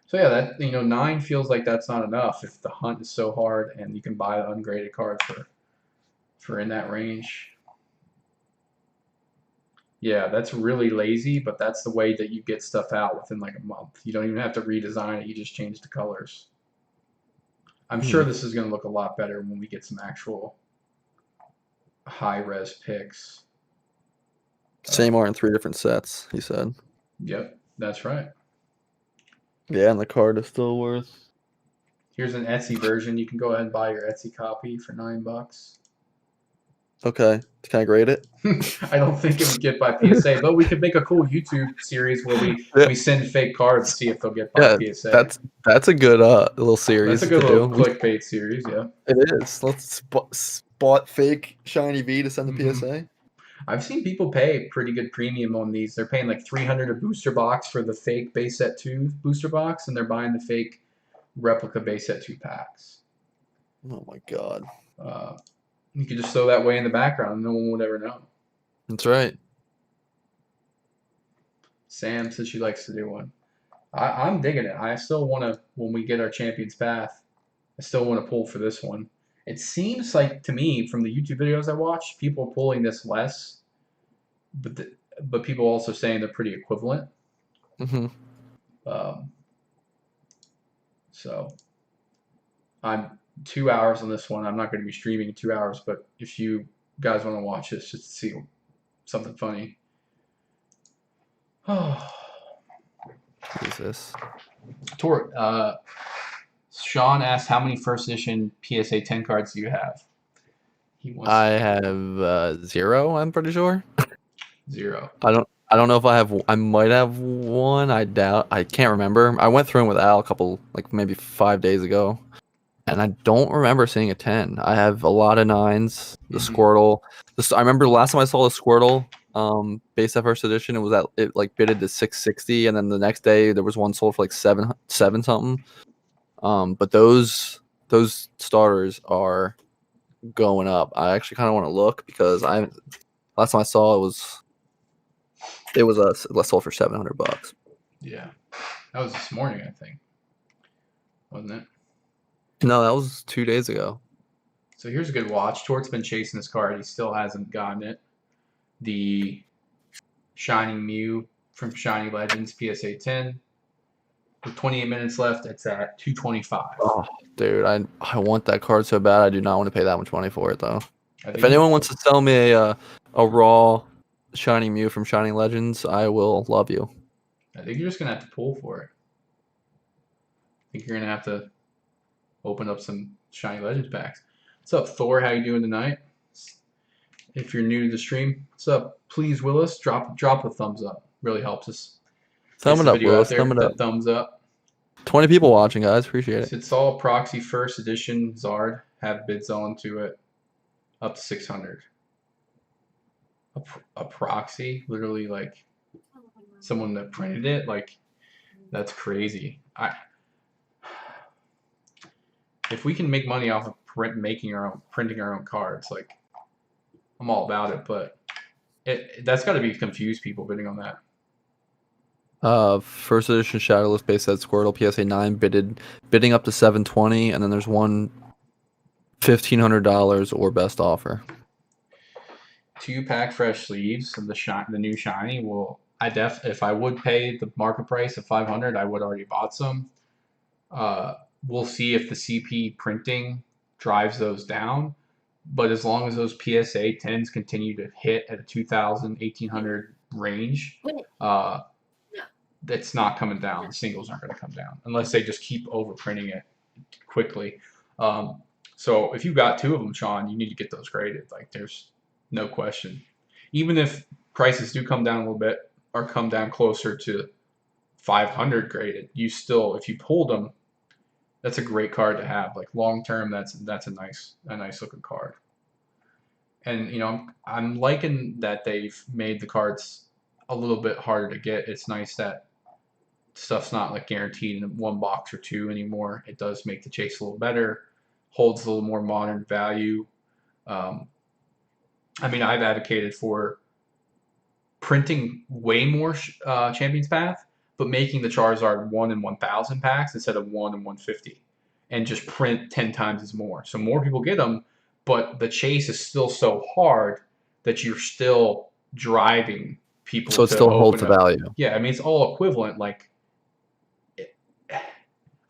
So yeah, that 9 feels like that's not enough if the hunt is so hard and you can buy an ungraded card for in that range. Yeah, that's really lazy, but that's the way that you get stuff out within like a month. You don't even have to redesign it, you just change the colors. I'm sure this is going to look a lot better when we get some actual high-res picks. Same art in 3 different sets, he said. Yep, that's right. Yeah, and the card is still worth. Here's an Etsy version. You can go ahead and buy your Etsy copy for $9. Okay, can I grade it? I don't think it would get by PSA, but we could make a cool YouTube series where we send fake cards to see if they'll get by PSA. That's a good little series. That's a good little clickbait series, yeah. It is. Let's spot fake shiny V to send the PSA. I've seen people pay pretty good premium on these. They're paying like $300 a booster box for the fake base set 2 booster box, and they're buying the fake replica base set 2 packs. Oh my god. You could just throw that way in the background and no one would ever know. That's right. Sam says she likes to do one. I'm digging it. I still want to, when we get our Champion's Path, I still want to pull for this one. It seems like, to me, from the YouTube videos I watch, people are pulling this less, but people are also saying they're pretty equivalent. So I'm 2 hours on this one. I'm not going to be streaming in 2 hours, but if you guys want to watch this just to see something funny. Oh. Jesus. Sean asked, how many first edition PSA 10 cards do you have? I have 0, I'm pretty sure. 0. I don't know if I have. I might have one. I doubt. I can't remember. I went through them with Al a couple, like maybe 5 days ago, and I don't remember seeing a 10. I have a lot of 9s. The Squirtle. I remember the last time I saw the Squirtle base set first edition. It was it like bidded to 660, and then the next day there was one sold for like seven something. But those starters are going up. I actually kind of want to look because last time I saw it was sold for $700. Yeah, that was this morning, I think, wasn't it? No, that was 2 days ago. So here's a good watch. Tort's been chasing this card. He still hasn't gotten it. The Shining Mew from Shiny Legends PSA 10. With 28 minutes left, it's at $225. Oh, dude, I want that card so bad. I do not want to pay that much money for it, though. If anyone wants to sell me a raw Shiny Mew from Shiny Legends, I will love you. I think you're just going to have to pull for it. I think you're going to have to open up some Shiny Legends packs. What's up, Thor? How you doing tonight? If you're new to the stream, what's up? Please, Willis, drop a thumbs up. Really helps us. Thumb it up, Willis. Thumb it up. Thumbs up. 20 people watching, guys. Appreciate it. It's all Proxy first edition Zard. Have bids on to it. Up to 600. A proxy, literally like someone that printed it, like that's crazy. If we can make money off of printing our own cards, like I'm all about it. But that's got to be confused people bidding on that. First edition Shadowless base set Squirtle PSA 9 bidding up to $720, and then there's one $1,500 or best offer. 2-pack fresh sleeves of the new shiny. Well, if I would pay the market price of 500, I would already bought some. Uh, we'll see if the CP printing drives those down. But as long as those PSA 10s continue to hit at a 2,000, 1,800 range, it's not coming down. The singles aren't going to come down unless they just keep overprinting it quickly. So if you got 2 of them, Sean, you need to get those graded. Like there's no question. Even if prices do come down a little bit or come down closer to 500 graded, you still, if you pulled them, that's a great card to have. Like long term, that's a nice looking card. And I'm liking that they've made the cards a little bit harder to get. It's nice that stuff's not like guaranteed in 1 box or 2 anymore. It does make the chase a little better, holds a little more modern value. I've advocated for printing way more Champions Path, but making the Charizard 1 in 1,000 packs instead of 1 in 150, and just print 10 times as more. So more people get them, but the chase is still so hard that you're still driving people. So it still holds the value. Yeah, it's all equivalent. Like,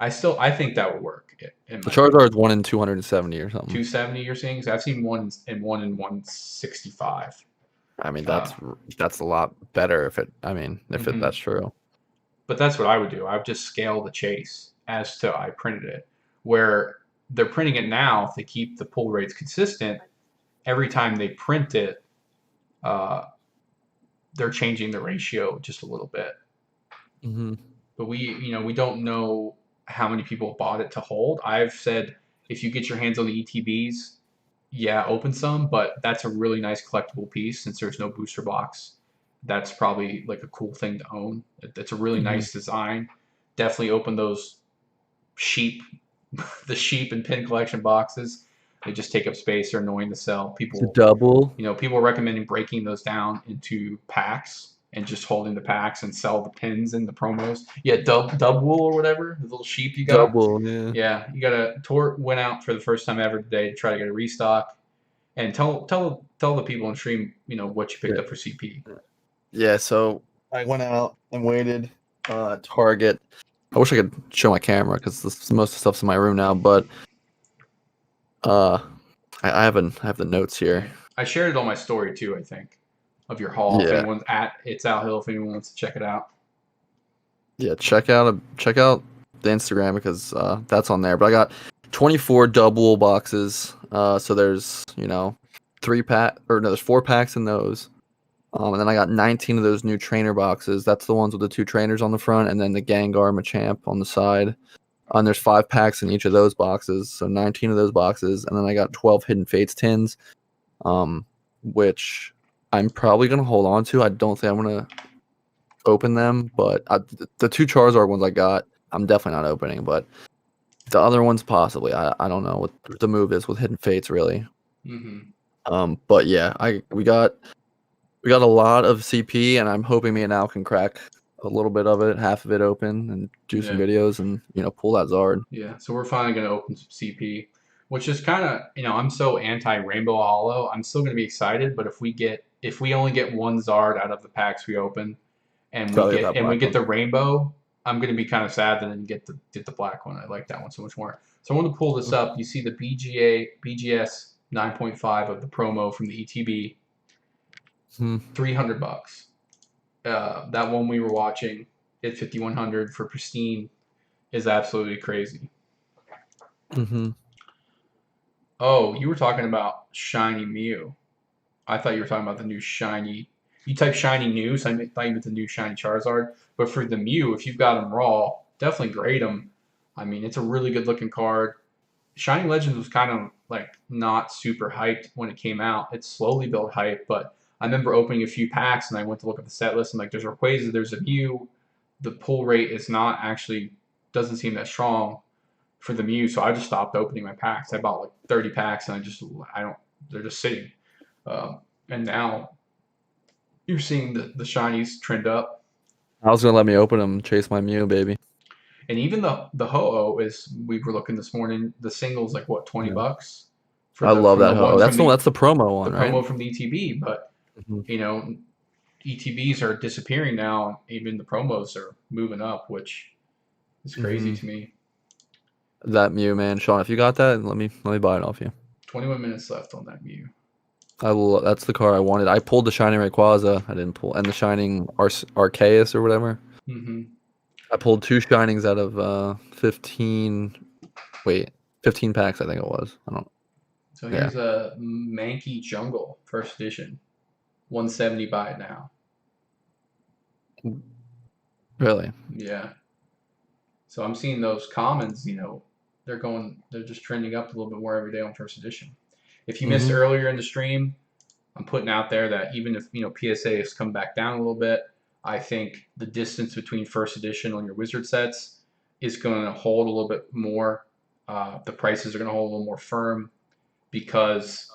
I think that would work. The Charizard is 1 in 270 or something. 270, you're saying? So I've seen 1 in 165. That's a lot better if that's true. But that's what I would do. I would just scale the chase as to I printed it. Where they're printing it now, if they keep the pull rates consistent, every time they print it, they're changing the ratio just a little bit. Mm-hmm. But we don't know how many people bought it to hold. I've said if you get your hands on the ETBs, yeah, open some, but that's a really nice collectible piece since there's no booster box. That's probably like a cool thing to own. It's a really nice design. Definitely open those the sheep and pin collection boxes. They just take up space. They're annoying to sell. People double. People are recommending breaking those down into packs and just holding the packs and sell the pins and the promos. Yeah, dub wool or whatever, the little sheep you got. Double, yeah. Yeah, you got a Tort went out for the first time ever today to try to get a restock. And tell the people in stream, what you picked up for CP. Yeah, so I went out and waited at Target. I wish I could show my camera because most of the stuff's in my room now, but I have the notes here. I shared it on my story too, I think, of your haul. Yeah. If anyone's at It's Out Hill, if anyone wants to check it out. Yeah, check out the Instagram because that's on there. But I got 24 double boxes. So there's 4 packs in those. And then I got 19 of those new trainer boxes. That's the ones with the 2 trainers on the front, and then the Gengar Machamp on the side. And there's 5 packs in each of those boxes, so 19 of those boxes. And then I got 12 Hidden Fates tins, which I'm probably gonna hold on to. I don't think I'm gonna open them, but the 2 Charizard ones I got, I'm definitely not opening. But the other ones possibly. I don't know what the move is with Hidden Fates really. Mm-hmm. But yeah, we got a lot of CP, and I'm hoping me and Al can crack a little bit of it, half of it open, and do some videos and pull that Zard. Yeah, so we're finally gonna open some CP, which is kind of I'm so anti Rainbow Hollow. I'm still gonna be excited, but if we only get 1 Zard out of the packs we open, and we get the Rainbow, I'm gonna be kind of sad that I didn't get the black one. I like that one so much more. So I want to pull this up. You see the BGS 9.5 of the promo from the ETB. $300. That one we were watching at 5,100 for Pristine is absolutely crazy. Oh, you were talking about Shiny Mew. I thought you were talking about the new Shiny. You type Shiny New, so I thought you meant the new Shiny Charizard. But for the Mew, if you've got them raw, definitely grade them. It's a really good looking card. Shiny Legends was kind of like not super hyped when it came out. It's slowly built hype, but I remember opening a few packs and I went to look at the set list and there's Rayquaza, there's a Mew. The pull rate is doesn't seem that strong for the Mew, so I just stopped opening my packs. I bought like 30 packs and they're just sitting. And now you're seeing the shinies trend up. I was gonna let me open them and chase my Mew, baby. And even the Ho-Oh we were looking this morning, the single's like what, $20 I love from the that one hoe. from That's the promo the one, right? promo from the ETB, but Mhm. you know, ETBs are disappearing now. Even the promos are moving up, which is crazy to me. That Mew, man, Sean, if you got that, let me buy it off you. 21 minutes left on that Mew. That's the car I wanted. I pulled the Shining Rayquaza. I didn't pull, and the Shining Arceus or whatever. Mm-hmm. I pulled 2 Shinings out of 15. Wait, 15 packs. I think it was. I don't. So Yeah. here's a Mankey Jungle first edition, 170 buy it now. Really? Yeah. So I'm seeing those commons. They're just trending up a little bit more every day on first edition. If you missed earlier in the stream, I'm putting out there that even if PSA has come back down a little bit, I think the distance between first edition on your wizard sets is going to hold a little bit more. The prices are going to hold a little more firm because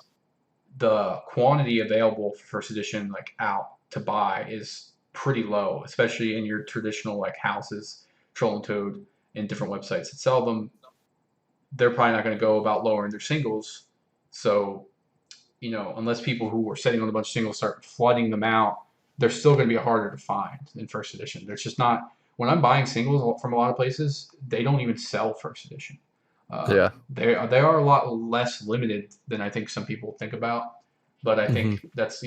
the quantity available for first edition out to buy is pretty low, especially in your traditional houses, Troll and Toad, and different websites that sell them. They're probably not going to go about lowering their singles. So unless people who are sitting on a bunch of singles start flooding them out, they're still going to be harder to find in first edition. There's just not. When I'm buying singles from a lot of places, they don't even sell first edition. Yeah. They are a lot less limited than I think some people think about. But I think that's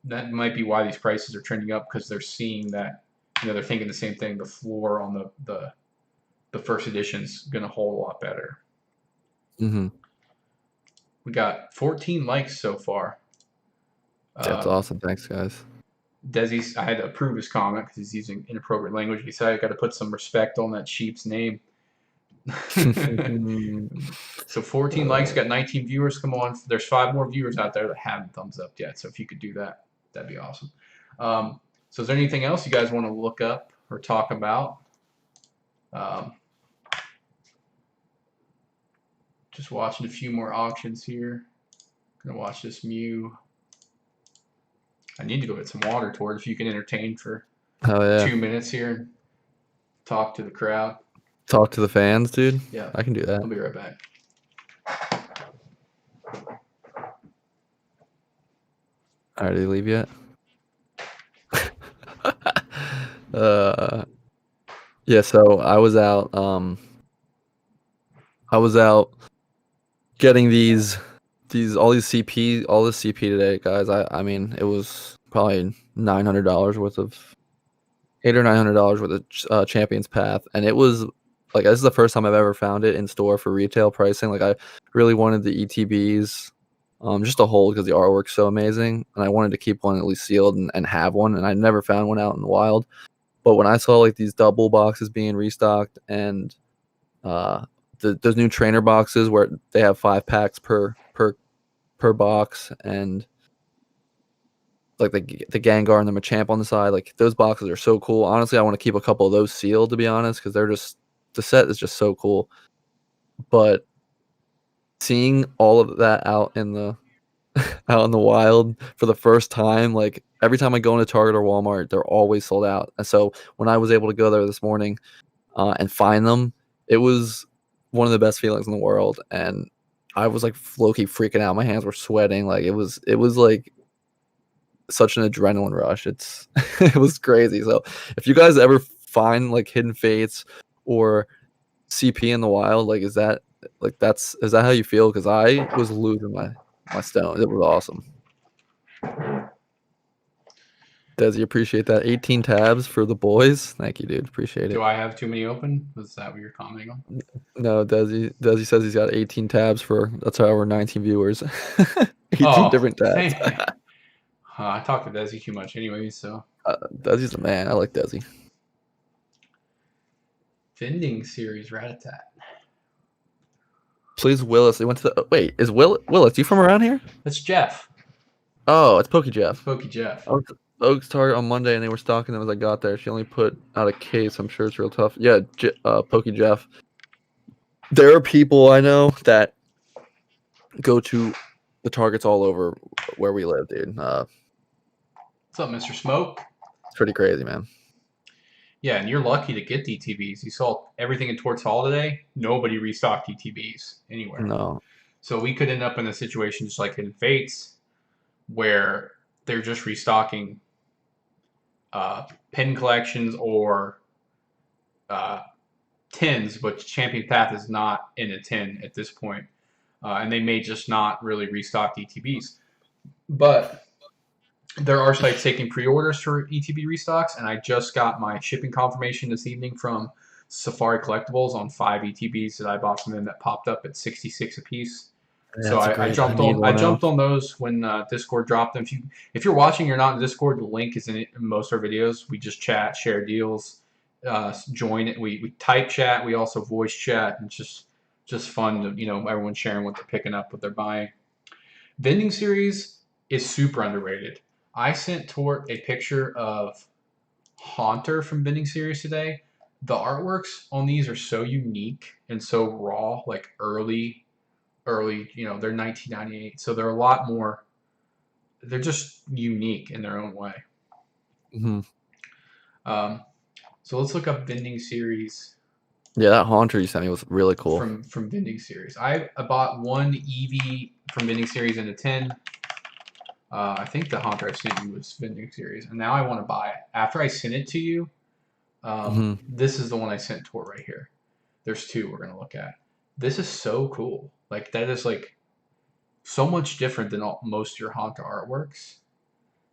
that might be why these prices are trending up, because they're seeing that they're thinking the same thing. The floor on the first edition's going to hold a lot better. Mm-hmm. We got 14 likes so far. That's awesome. Thanks, guys. Desi's, I had to approve his comment because he's using inappropriate language. He said I got to put some respect on that sheep's name. So 14 likes, got 19 viewers. Come on, there's 5 more viewers out there that haven't thumbs up yet. So if you could do that, that'd be awesome. So is there anything else you guys want to look up or talk about? Just watching a few more auctions here. Gonna watch this Mew. I need to go get some water, Toward. If you can entertain for 2 minutes here and talk to the crowd. Talk to the fans, dude. Yeah, I can do that. I'll be right back. All right, did he leave yet? Yeah. So I was out. I was out getting all this CP today, guys. I mean, it was probably $900 worth of $800 or $900 worth of Champions Path, and it was this is the first time I've ever found it in store for retail pricing. I really wanted the ETBs, just to hold because the artwork's so amazing, and I wanted to keep one at least sealed and have one, and I never found one out in the wild. But when I saw these double boxes being restocked and those new trainer boxes where they have 5 packs per box, and the Gengar and the Machamp on the side, those boxes are so cool. Honestly, I want to keep a couple of those sealed, to be honest, because the set is just so cool. But seeing all of that out in the wild for the first time, every time I go into Target or Walmart, they're always sold out. And so when I was able to go there this morning and find them, it was one of the best feelings in the world. And I was low-key freaking out. My hands were sweating. It was such an adrenaline rush. It was crazy. So if you guys ever find Hidden Fates or CP in the wild, is that how you feel? Because I was losing my stone. It was awesome. Desi, appreciate that. 18 tabs for the boys. Thank you, dude. Appreciate it. Do I have too many open? Was that what you're commenting on? No, Desi says he's got 18 tabs that's how we're 19 viewers. 18 different tabs. I talk to Desi too much anyway, so. Desi's the man. I like Desi. Vending series Ratatat. Please, Willis. They went to the. Wait, is Willis? You from around here? That's Jeff. Oh, it's Pokey Jeff. Pokey Jeff. I was at Oaks Target on Monday, and they were stocking them as I got there. She only put out a case. I'm sure it's real tough. Yeah, Pokey Jeff. There are people I know that go to the Targets all over where we live, dude. What's up, Mr. Smoke? It's pretty crazy, man. Yeah, and you're lucky to get DTBs. You saw everything in Torts Hall today. Nobody restocked DTBs anywhere. No. So we could end up in a situation just like Hidden Fates, where they're just restocking pin collections or tins, but Champion Path is not in a tin at this point. And they may just not really restock ETBs. But there are sites taking pre-orders for ETB restocks, and I just got my shipping confirmation this evening from Safari Collectibles on 5 ETBs that I bought from them that popped up at 66 a piece. Yeah, So that's I great. jumped need on. I one jumped now. on those when Discord dropped them. If you're watching, you're not in Discord. The link is in most of our videos. We just chat, share deals, join it. We type chat. We also voice chat. And it's just fun to everyone sharing what they're picking up, what they're buying. Vending series is super underrated. I sent Tort a picture of Haunter from Vending series today. The artworks on these are so unique and so raw, like early, they're 1998, so they're a lot more. They're just unique in their own way. Hmm. So let's look up Vending series Yeah, that Haunter you sent me was really cool. from Vending series. I bought one Eevee from Vending series in a 10. I think the Haunter I sent you was Vending series, and now I want to buy it. After I sent it to you, this is the one I sent Tor right here. There's two we're gonna look at. This is so cool. Like that is like so much different than most of your Haunter artworks.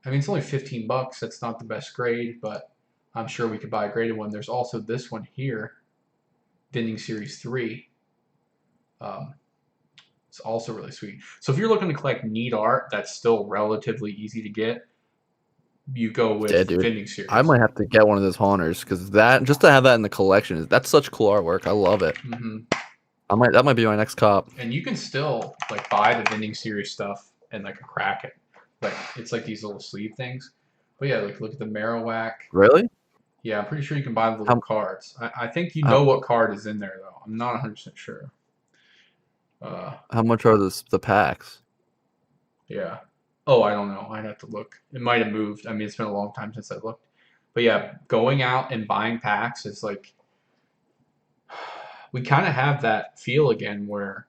I mean, it's only $15. That's not the best grade, but I'm sure we could buy a graded one. There's also this one here, Vending Series 3. It's also really sweet. So if you're looking to collect neat art that's still relatively easy to get, you go with Yeah, dude. Vending Series. I might have to get one of those Haunters because that just to have that in the collection that's such cool artwork. I love it. That might be my next cop. And you can still like buy the Vending Series stuff and like crack it. Like it's like these little sleeve things. But yeah, like look at the Marowak. Really? Yeah, I'm pretty sure you can buy the little cards. I think you how- know what card is in there though. I'm not 100% sure. How much are the packs? Yeah. Oh, I don't know. I'd have to look. It might have moved. I mean, it's been a long time since I looked. But yeah, going out and buying packs is like we kind of have that feel again where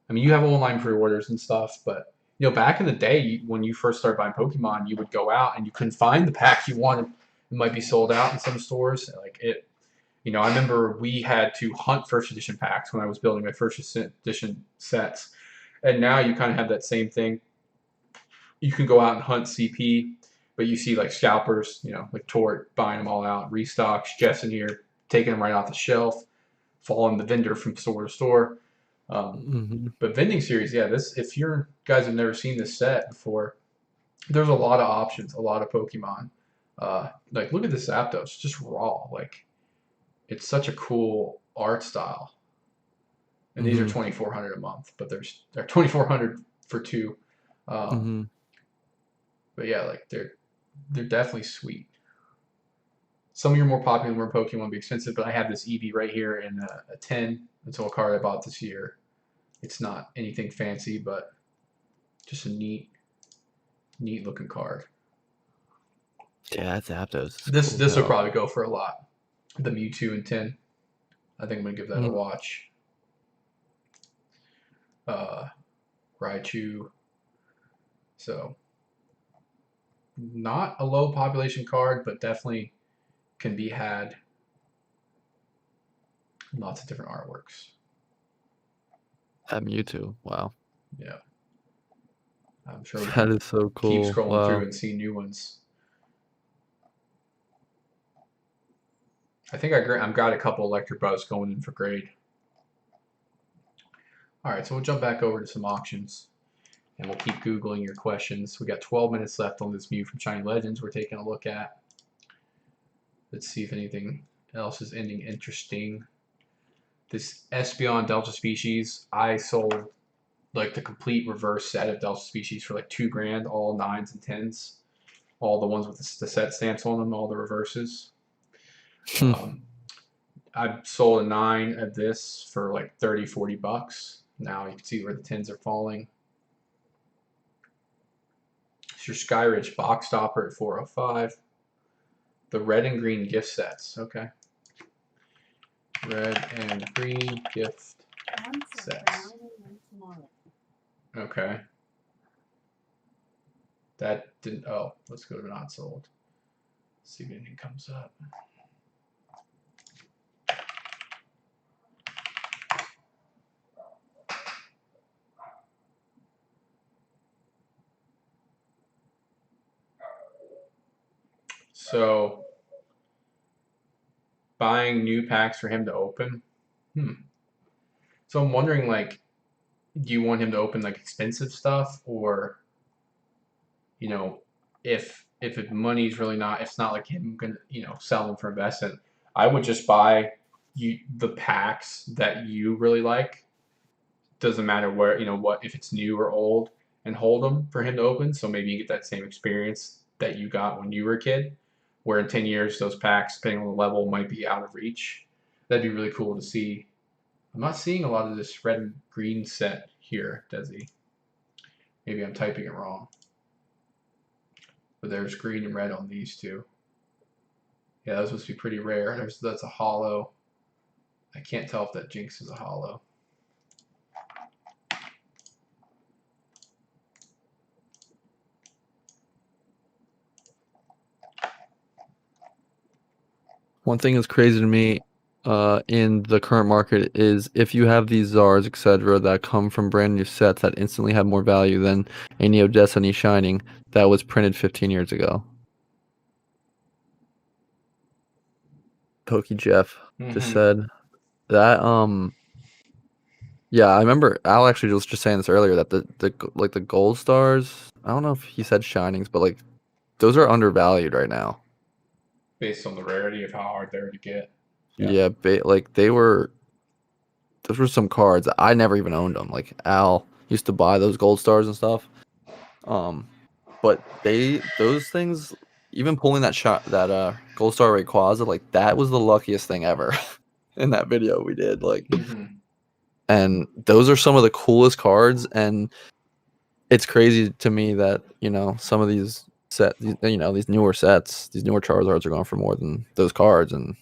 I mean, you have online pre-orders and stuff, but back in the day when you first started buying Pokemon, you would go out and you couldn't find the pack you wanted. It might be sold out in some stores. Like it, I remember we had to hunt first edition packs when I was building my first edition sets, and now you kind of have that same thing. You can go out and hunt CP, but you see like scalpers, like Tort buying them all out, restocks, Jessen here taking them right off the shelf, following the vendor from store to store. But Vending series, yeah, if you guys have never seen this set before, there's a lot of options, a lot of Pokemon. Like look at this Zapdos, just raw. Like it's such a cool art style. And these are 2,400 a month, but they're 2,400 for two. But yeah, like they're definitely sweet. Some of your more popular Pokemon will be expensive, but I have this Eevee right here in a 10. It's a card I bought this year. It's not anything fancy, but just a neat looking card. Yeah, that's Zapdos. This will probably go for a lot. The Mewtwo in 10. I think I'm gonna give that a watch. Raichu. So not a low population card, but definitely can be had. Lots of different artworks. That Mewtwo. Wow. Yeah. I'm sure we that is so cool. Keep scrolling through and see new ones. I think I've got a couple Electric Buzz going in for grade. All right, so we'll jump back over to some auctions, and we'll keep Googling your questions. We got 12 minutes left on this Mew from Shiny Legends we're taking a look at. Let's see if anything else is ending interesting. This Espeon Delta Species, I sold like the complete reverse set of Delta Species for like $2,000, all 9s and 10s, all the ones with the set stamps on them, all the reverses. I sold a 9 of this for like $30-$40. Now you can see where the 10s are falling. It's your Skyridge box stopper at $405. The red and green gift sets. Okay. Red and green gift sets. Okay. That didn't. Oh, let's go to not sold. See if anything comes up. So buying new packs for him to open. So I'm wondering, like, do you want him to open like expensive stuff, or you know, if money's really not, it's not like him gonna sell them for investment. I would just buy you the packs that you really like. Doesn't matter where what if it's new or old, and hold them for him to open. So maybe you get that same experience that you got when you were a kid, where in 10 years those packs, depending on the level, might be out of reach. That'd be really cool to see. I'm not seeing a lot of this red and green set here, Desi. Maybe I'm typing it wrong. But there's green and red on these two. Yeah, those must be pretty rare. That's a hollow. I can't tell if that Jinx is a hollow. One thing that's crazy to me in the current market is if you have these Zars, etc., that come from brand new sets that instantly have more value than a Neo Destiny Shining that was printed 15 years ago. Pokey Jeff just said that. Yeah, I remember Al actually was just saying this earlier that the gold stars. I don't know if he said Shinings, but like those are undervalued right now. Based on the rarity of how hard they are to get. Yeah, like they were. Those were some cards that I never even owned them. Like Al used to buy those gold stars and stuff. But those things, even pulling that shot that gold star Rayquaza, like that was the luckiest thing ever in that video we did. Like, and those are some of the coolest cards, and it's crazy to me that some of these these newer sets, these newer Charizards are going for more than those cards, and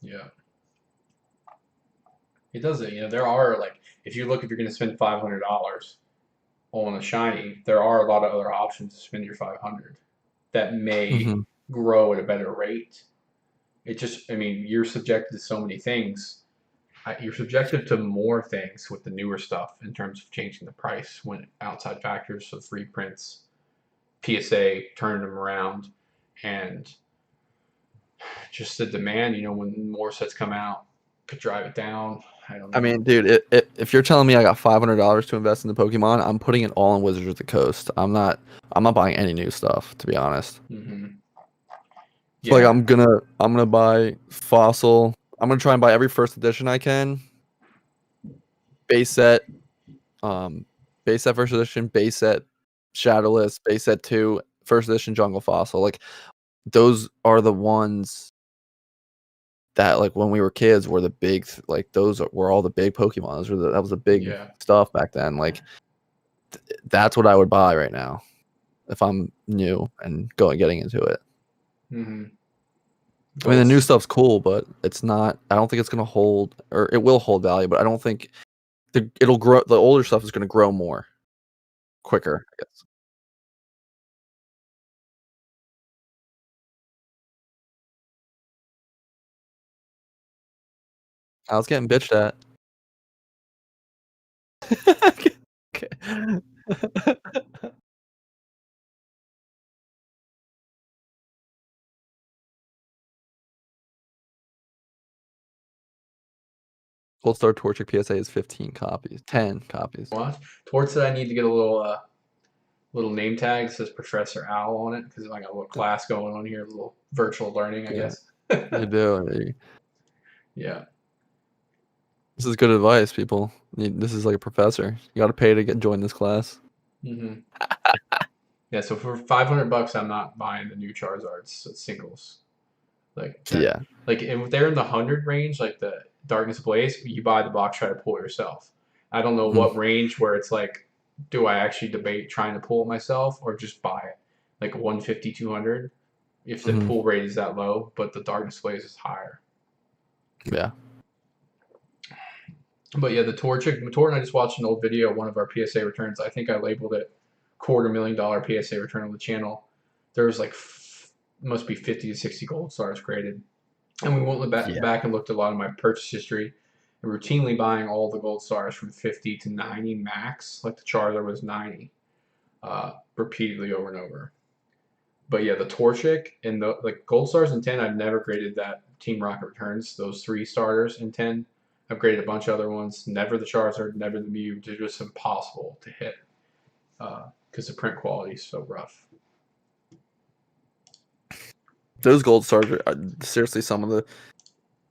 yeah. It does it. There are, like, if you're going to spend $500 on a shiny, there are a lot of other options to spend your 500 that may grow at a better rate. It just, I mean, you're subjected to so many things. You're subjected to more things with the newer stuff in terms of changing the price when outside factors of free prints, PSA, turning them around, and just the demand. When more sets come out, could drive it down. I don't know. I mean, dude, if you're telling me I got $500 to invest in the Pokemon, I'm putting it all in Wizards of the Coast. I'm not buying any new stuff, to be honest. Yeah. Like I'm gonna buy Fossil. I'm gonna try and buy every first edition I can. Base set, first edition, base set Shadowless, base set 2, first edition Jungle Fossil. Like those are the ones that, like, when we were kids were the big, like those were all the big Pokemon. That was the big stuff back then. Like that's what I would buy right now if I'm new and getting into it. I mean, the new stuff's cool, but it's not. I don't think it's gonna hold, or it will hold value, but I don't think it'll grow. The older stuff is gonna grow more quicker, I guess. I was getting bitched at. Okay. Gold Star Torchic PSA is 15 copies, 10 copies. What? Torch said I need to get a little name tag that says Professor Owl on it because I got a little class going on here, a little virtual learning, I guess. You do. Yeah. This is good advice, people. This is like a professor. You got to pay to join this class. Yeah, so for $500, I'm not buying the new Charizards singles. Like that, Yeah. Like if they're in the 100 range, like the Darkness Blaze, you buy the box, try to pull it yourself. I don't know what range where it's like, do I actually debate trying to pull it myself or just buy it? Like 150, 200, if the pull rate is that low, but the Darkness Blaze is higher. Yeah. But yeah, the Torchic and I just watched an old video of one of our PSA returns. I think I labeled it $250,000 PSA return on the channel. There was like must be 50 to 60 gold stars graded. And we went back and looked at a lot of my purchase history and routinely buying all the gold stars from 50 to 90 max. Like the Charizard was 90 repeatedly over and over. But yeah, the Torchic and the like gold stars in 10, I've never graded that Team Rocket returns. Those 3 starters in 10. I've graded a bunch of other ones. Never the Charizard, never the Mew. They're just impossible to hit because the print quality is so rough. Those gold stars are seriously some of the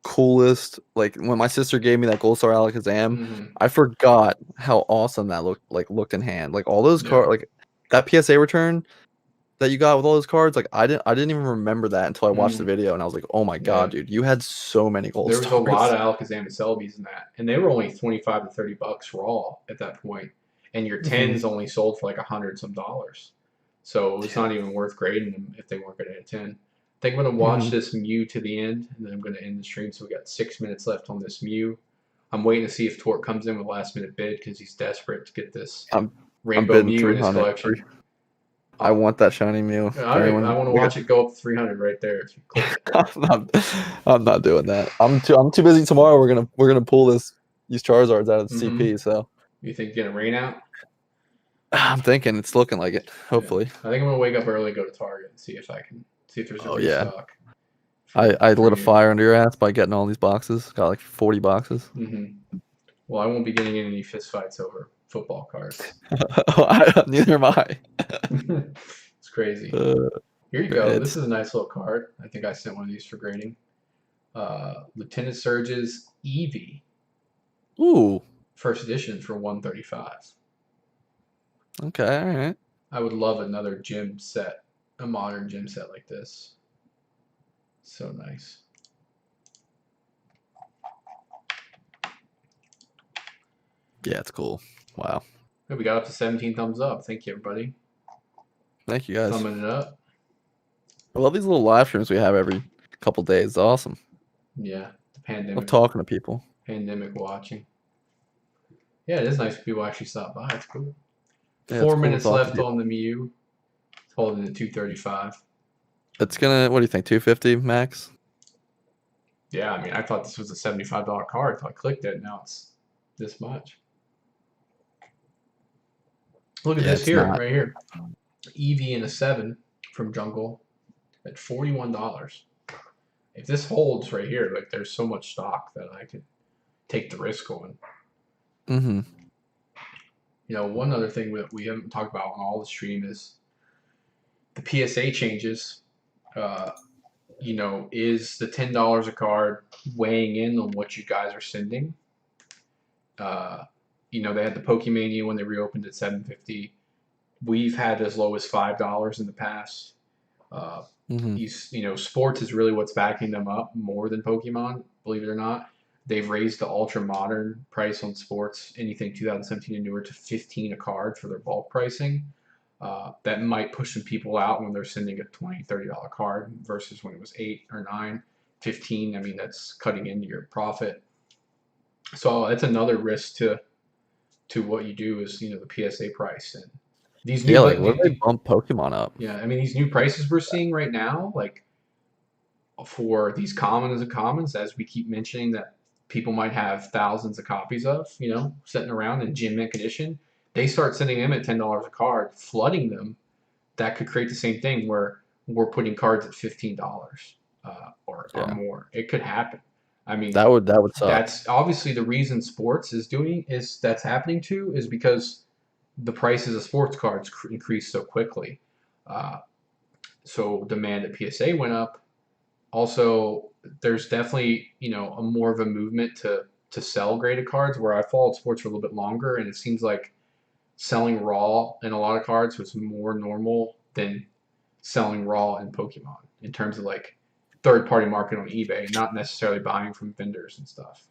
coolest. Like when my sister gave me that gold star Alakazam, I forgot how awesome that looked in hand. Like all those cards, like that PSA return that you got with all those cards, like I didn't even remember that until I watched the video, and I was like, oh my god, dude, you had so many gold stars. There was a lot of Alakazam and Celebies in that, and they were only $25 to $30 raw at that point, and your 10s only sold for like $100 some. So it was not even worth grading them if they weren't going to hit 10. I think I'm going to watch this Mew to the end, and then I'm going to end the stream. So we got 6 minutes left on this Mew. I'm waiting to see if Torque comes in with a last minute bid because he's desperate to get this Rainbow Mew in his collection. I want that shiny Mew. I want to watch it go up to 300 right there. If you click it. I'm not doing that. I'm too busy tomorrow. We're gonna pull these Charizards out of the CP. So you think you're gonna rain out? I'm thinking it's looking like it. Hopefully. Yeah. I think I'm gonna wake up early, go to Target, and see if there's a restock. I lit a fire under your ass by getting all these boxes. Got like 40 boxes. Well, I won't be getting in any fist fights over football cards. Neither am I. It's crazy. Here you go. This is a nice little card. I think I sent one of these for grading. Lieutenant Surge's Eevee. Ooh. First edition for 135. Okay, all right. I would love another gym set, a modern gym set like this. So nice. Yeah, it's cool. Wow. We got up to 17 thumbs up. Thank you, everybody. Thank you, guys. Thumbing it up. I love these little live streams we have every couple days. It's awesome. Yeah, the pandemic. Love talking to people. Pandemic watching. Yeah, it is nice when people actually stop by. It's cool. Yeah, 4 minutes left on the Mew. It's holding at 235. It's gonna. What do you think? 250 max? Yeah, I mean, I thought this was a $75 card until I clicked it. Now it's this much. Look at this here, right here. Eevee in a 7 from Jungle at $41. If this holds right here, like there's so much stock that I could take the risk on. You know, one other thing that we haven't talked about on all the stream is the PSA changes. You know, is the $10 a card weighing in on what you guys are sending? You know, they had the Pokemania when they reopened at $7.50. We've had as low as $5 in the past. You know, sports is really what's backing them up more than Pokemon, believe it or not. They've raised the ultra modern price on sports, anything 2017 and newer, to $15 a card for their bulk pricing. That might push some people out when they're sending a $20, $30 card versus when it was $8 or $9, $15. I mean, that's cutting into your profit. So that's another risk to what you do is, you know, the PSA price. And these new, what if they bump Pokemon up? Yeah, I mean, these new prices we're seeing right now, like for these commons and commons, as we keep mentioning that people might have thousands of copies of, you know, sitting around in gym mint condition, they start sending them at $10 a card, flooding them. That could create the same thing where we're putting cards at $15 or more. It could happen. I mean, that would suck. That's obviously the reason sports is that's happening too, is because the prices of sports cards increased so quickly. So demand at PSA went up. Also, there's definitely, you know, a more of a movement to sell graded cards, where I followed sports for a little bit longer, and it seems like selling raw in a lot of cards was more normal than selling raw in Pokemon in terms of like third-party market on eBay, not necessarily buying from vendors and stuff.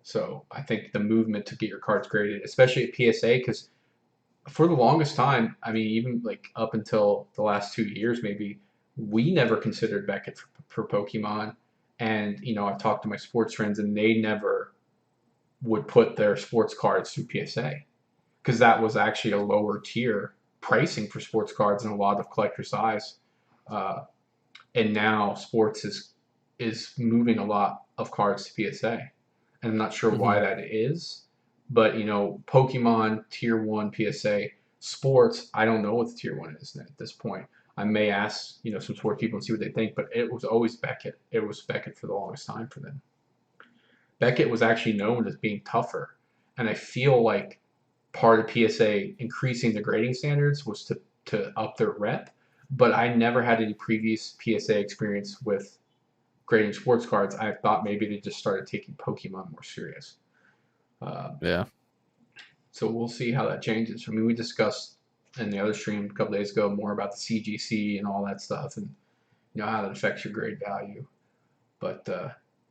So I think the movement to get your cards graded, especially at PSA, because for the longest time, I mean, even like up until the last 2 years, maybe, we never considered Beckett for Pokemon. And, I've talked to my sports friends, and they never would put their sports cards through PSA because that was actually a lower tier pricing for sports cards in a lot of collector's eyes. And now sports is moving a lot of cards to PSA. And I'm not sure why that is, but Pokemon Tier 1 PSA, sports, I don't know what the Tier 1 is at this point. I may ask, some sports people and see what they think, but it was always Beckett. It was Beckett for the longest time for them. Beckett was actually known as being tougher, and I feel like part of PSA increasing the grading standards was to up their rep, but I never had any previous PSA experience with grading sports cards. I thought maybe they just started taking Pokemon more serious. Yeah. So we'll see how that changes. I mean, we discussed in the other stream a couple days ago more about the CGC and all that stuff, and how that affects your grade value. But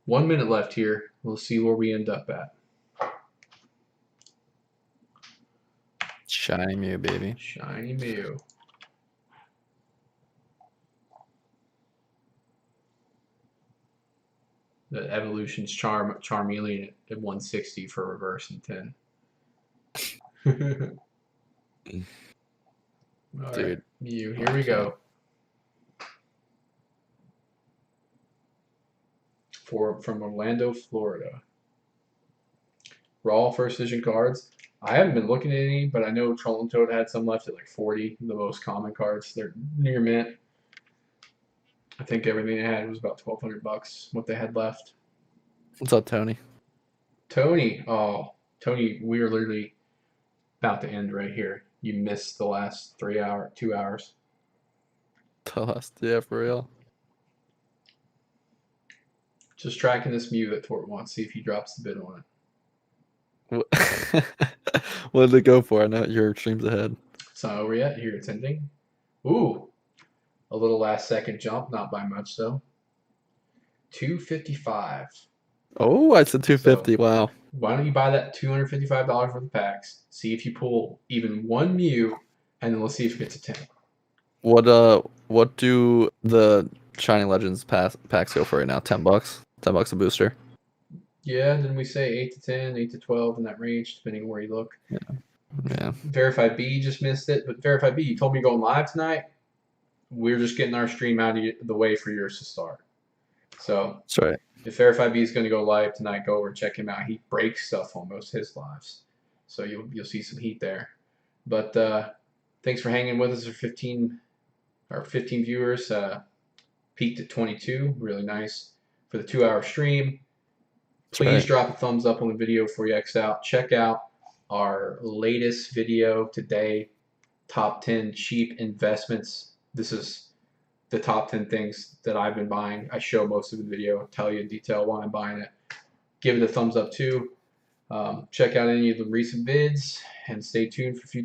1 minute left here. We'll see where we end up at. Shiny Mew, baby. Shiny Mew. The Evolution's Charmeleon at 160 for reverse and 10. All Dude. right, Mew, here we go. From Orlando, Florida. Raw first edition cards. I haven't been looking at any, but I know Troll and Toad had some left at like 40, the most common cards. They're near mint. I think everything they had was about $1,200, what they had left. What's up, Tony? Tony, we are literally about to end right here. You missed the last 2 hours. Yeah, for real. Just tracking this Mew that Tort wants, see if he drops the bid on it. What did it go for? I know your stream's ahead. It's not over yet. Here, it's ending. Ooh, a little last second jump, not by much though. $255. Oh, I said 250. So, wow. Why don't you buy that $255 worth of packs? See if you pull even one Mew, and then we'll see if it gets a 10. What do the Shiny Legends packs go for right now? $10? $10 a booster. Yeah, didn't we say 8 to 10, 8 to 12 in that range, depending on where you look? Yeah. Verified B just missed it, but Verified B, you told me going live tonight. We're just getting our stream out of the way for yours to start. So That's right. if Verified B is going to go live tonight, go over and check him out. He breaks stuff on most of his lives, so you'll see some heat there. But thanks for hanging with us for 15 viewers. Peaked at 22, really nice for the 2-hour stream. Please drop a thumbs up on the video before you X out. Check out our latest video today, top 10 cheap investments. This is the top 10 things that I've been buying. I show most of the video, tell you in detail why I'm buying it. Give it a thumbs up too. Check out any of the recent bids and stay tuned for future